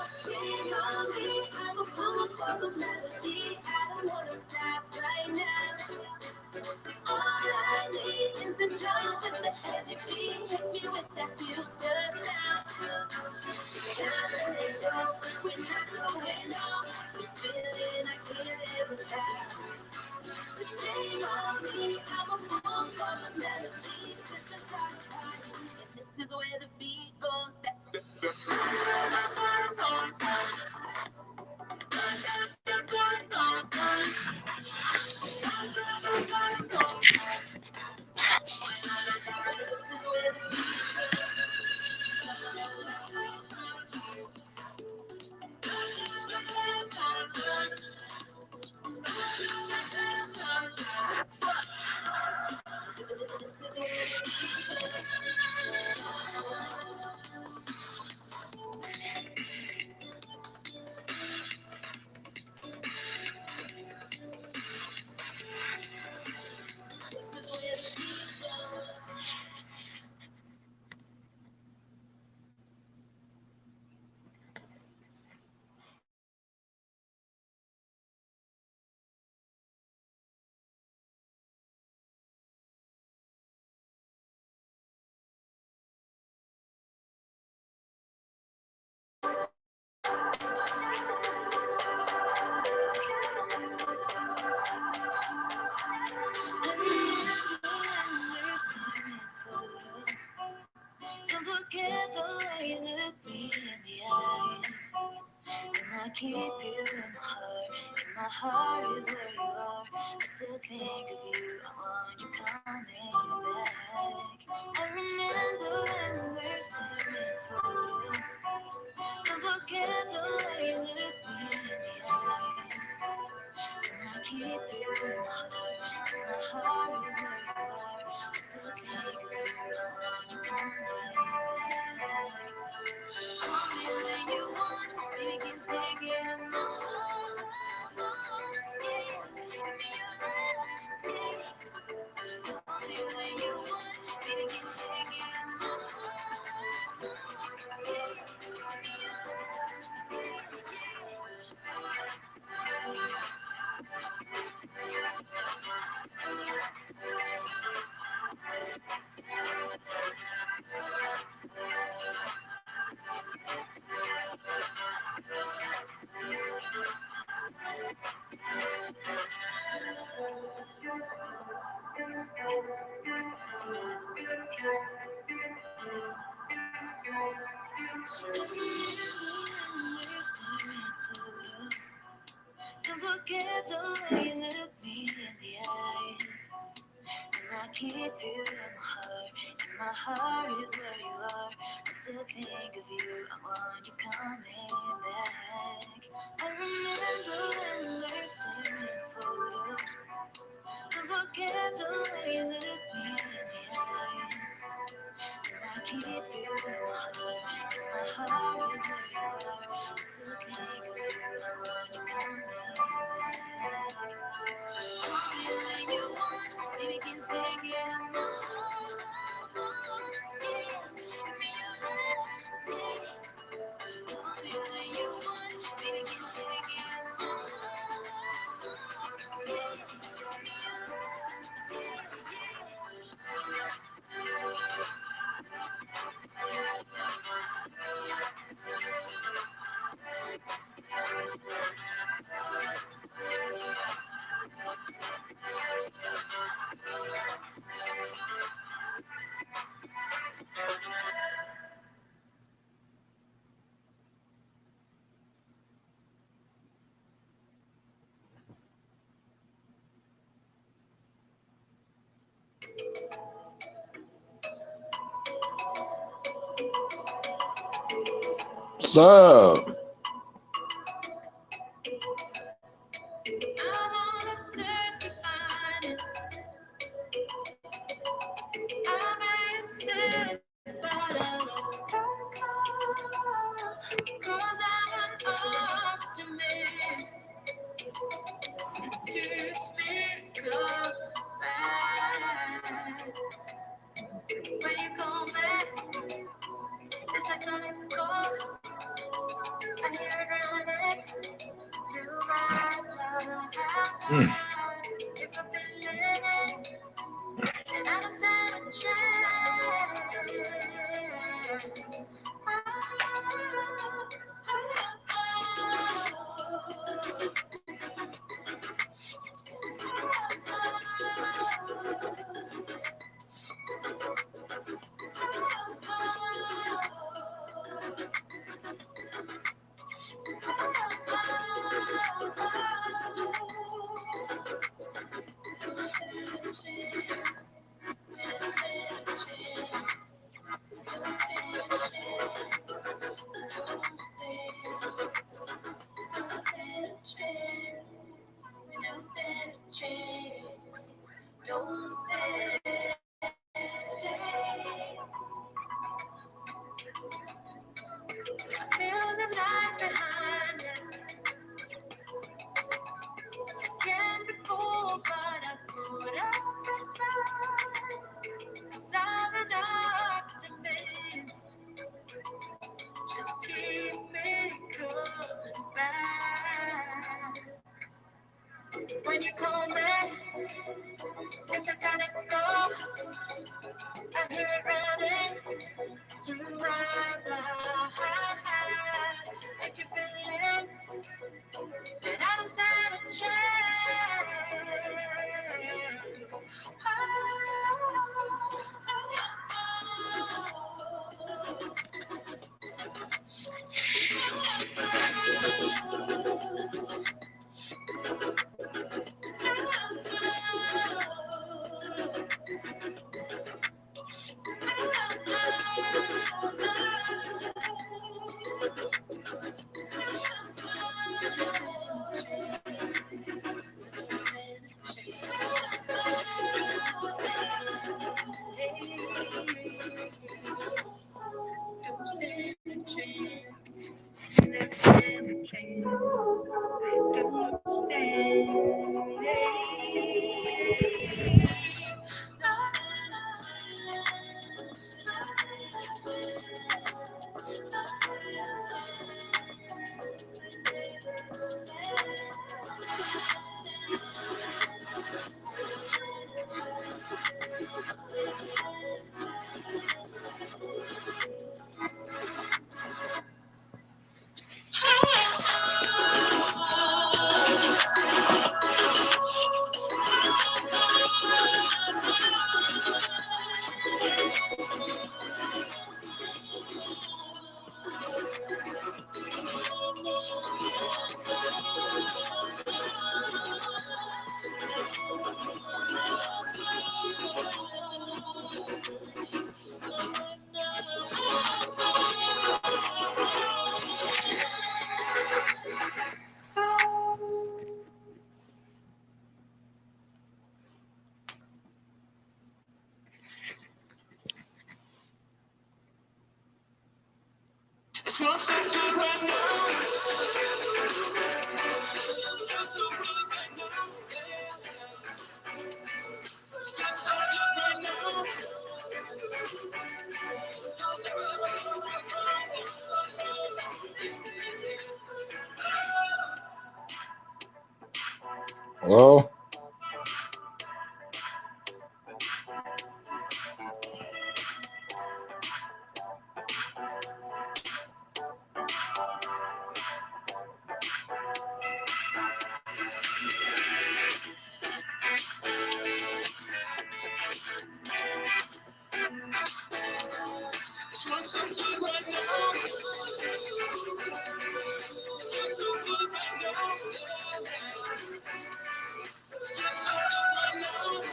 Speaker 2: Stay on me, I'm a fool for the melody. I don't wanna stop right now. All I need is a drum with the heavy beat. Hit me with that future sound. Gotta let go, we're not going home. This feeling I can't live without. So stay on me, I'm a fool for the melody. This is our party, and this is where the beat goes down. Forget the way you look me in the eyes. And I keep you in my heart is where you are. I still think of you, I want you coming back. I remember when we were staring photos. Don't forget the way you look me in the eyes. And I keep you in my heart is where you are. I still think of you, I want you coming back. Call me when you want, baby, can take it in my heart. Yeah, give me your love, yeah. Call me when you want. Don't forget the way you look me in the eyes. And I keep you in my heart, and my heart is where you are. I still think of you, I want you coming back. I remember when we're staring at photos. Don't forget the way you look me in the eyes. And I keep you in my heart, and my heart is where you are. I still think of you, I want you coming back. Call me when you want, baby, can take it on my heart. Yeah, give me your love, yeah. Call me when you want, baby, can take it on my heart. Yeah, give me your love, yeah,
Speaker 1: What's up?
Speaker 2: I'm on a search to find it. I made it satisfied. I love her cause I'm an optimist. Keeps me coming back. When you call back, it's like an echo. I hear it running through my blood. If I feel it, and I don't stand a chance. Feels so good right now. Feels so good right now. Feels so good right now.
Speaker 1: Hello?
Speaker 2: Feels so good right now. Feels so good right now. Feels so good right now.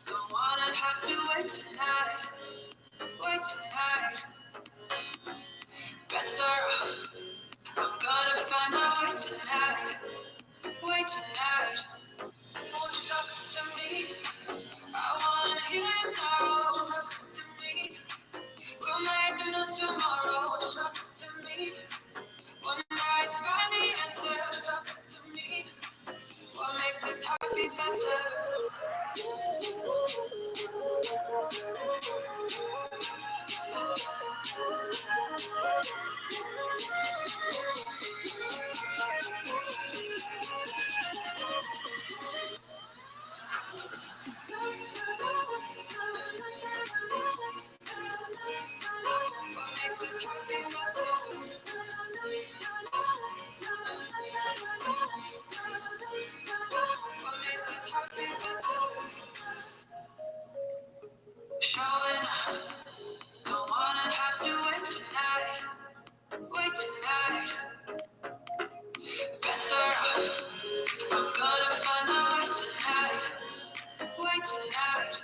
Speaker 2: Don't wanna have to wait tonight. Wait tonight. Better off. I'm gonna find my way tonight. Wait tonight. Won't you talk to me? I wanna hear your sorrows. Talk to me. We'll make a new tomorrow. Talk to me. One night to find the answer. Talk to me. What makes this heart beat faster? Showing up, don't wanna have to wait tonight. Wait tonight. Better off. I'm gonna find my way tonight. Wait tonight.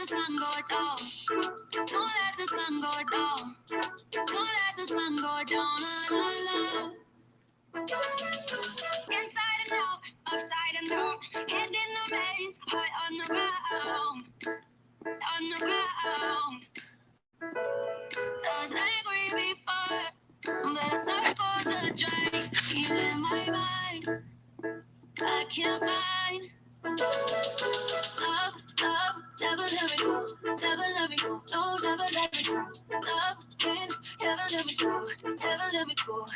Speaker 2: the sun go down. Don't let the sun go down. Don't let the sun go down. La, la, la. Inside and out, upside and down, head in the maze, high on the ground, on the ground. I was angry before, but I circled the drain. Even in my mind, I can't find love, love, never let me go, never let me go, no, never let me go. Love can never let me go, never let me go.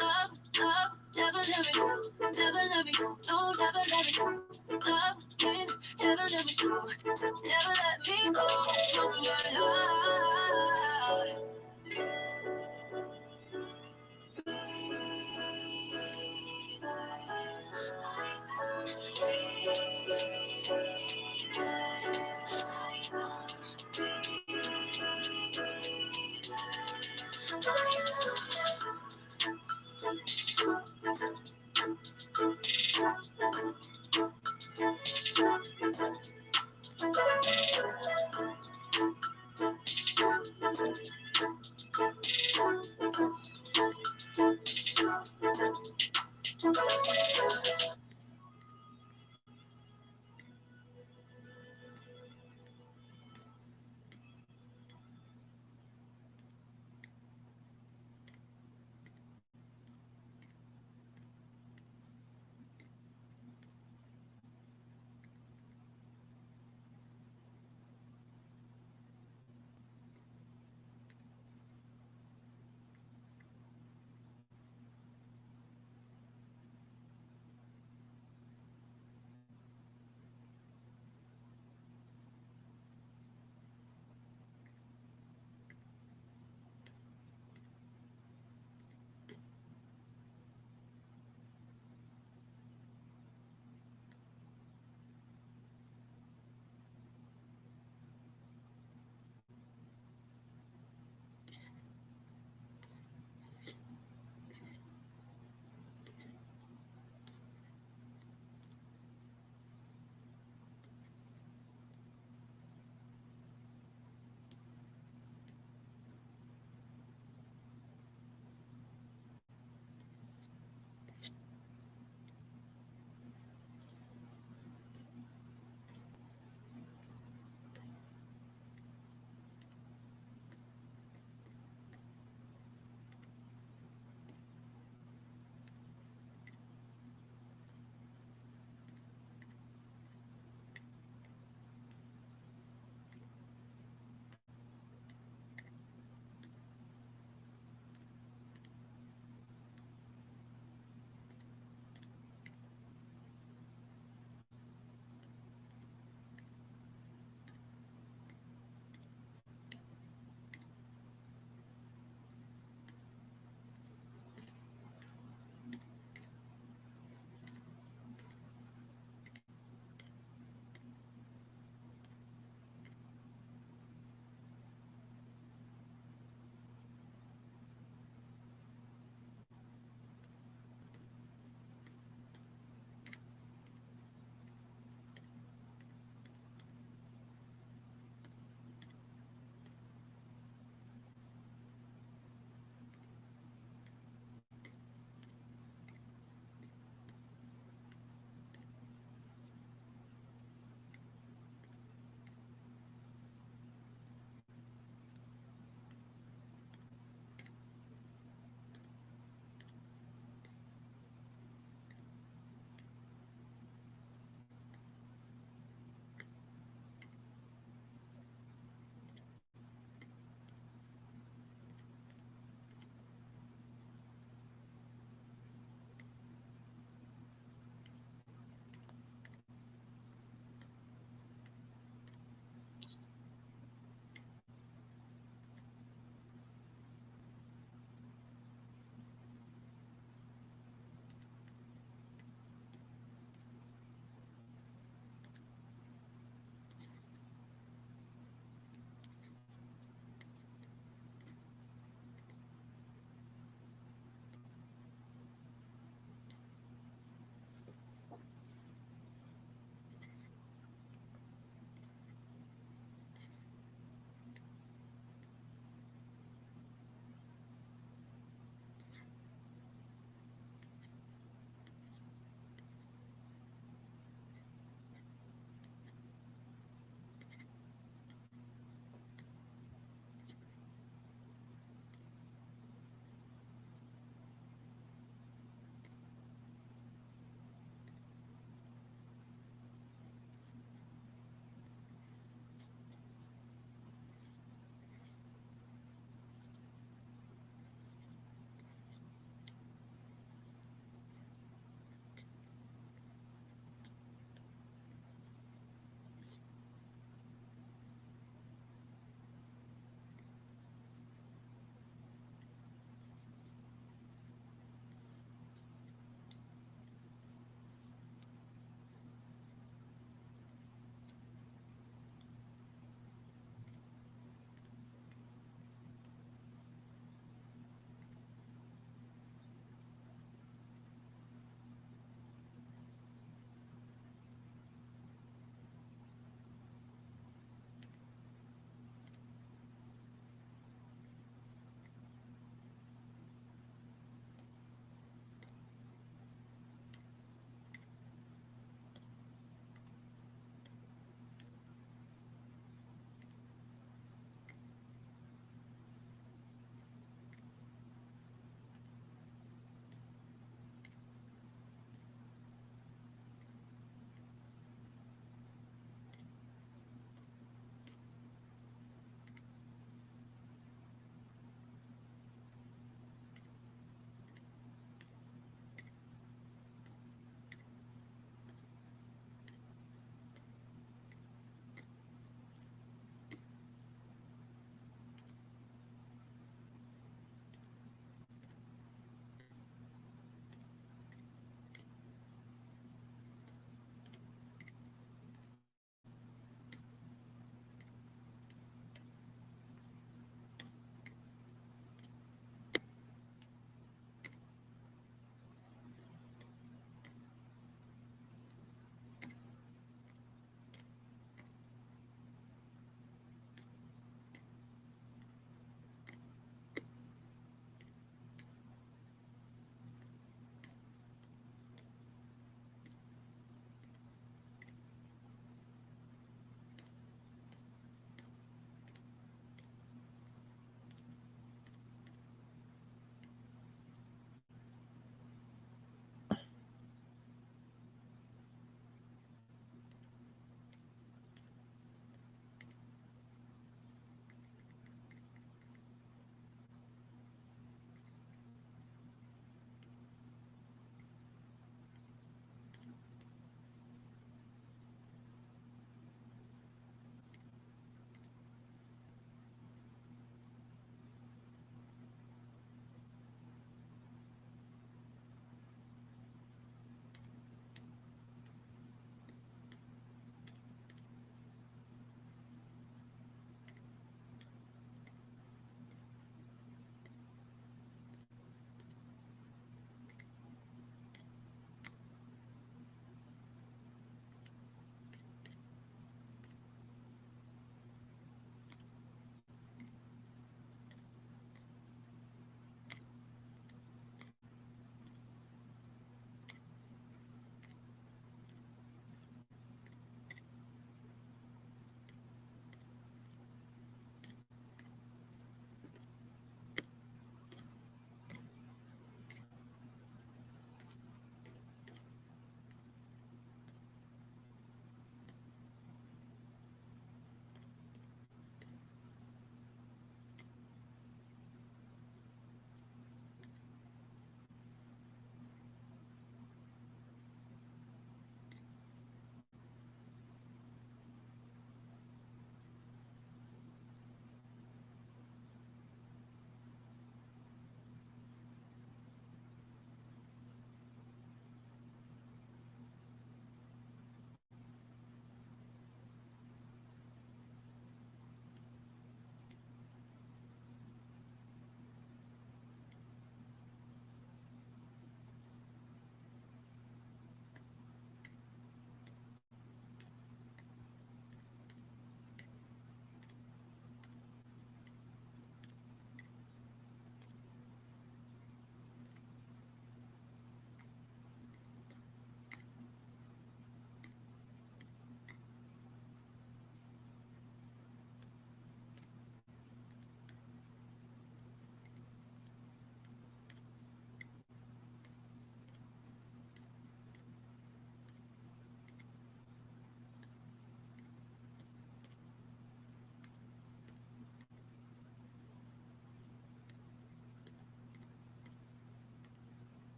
Speaker 2: Love, love, never let me go, never let me go, no, never let me go. Love can never let me go, never let me go from your love.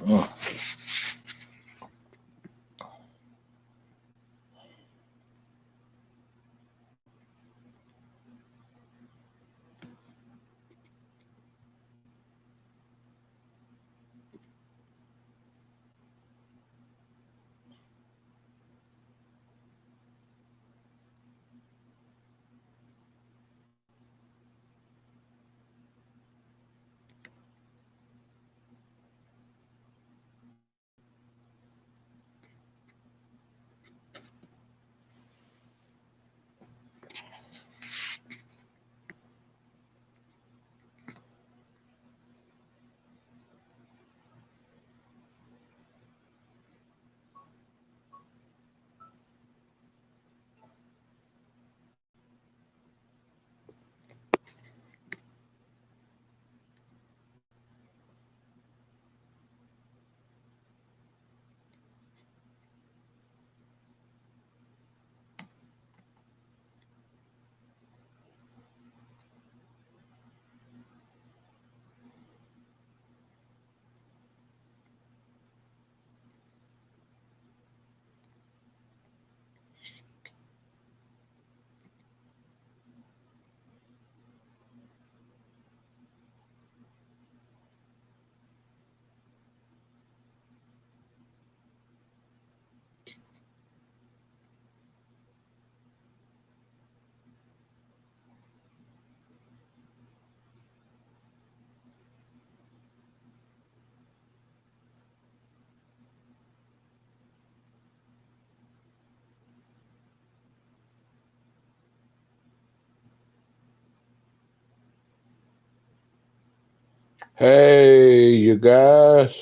Speaker 1: Uh, hey, you guys.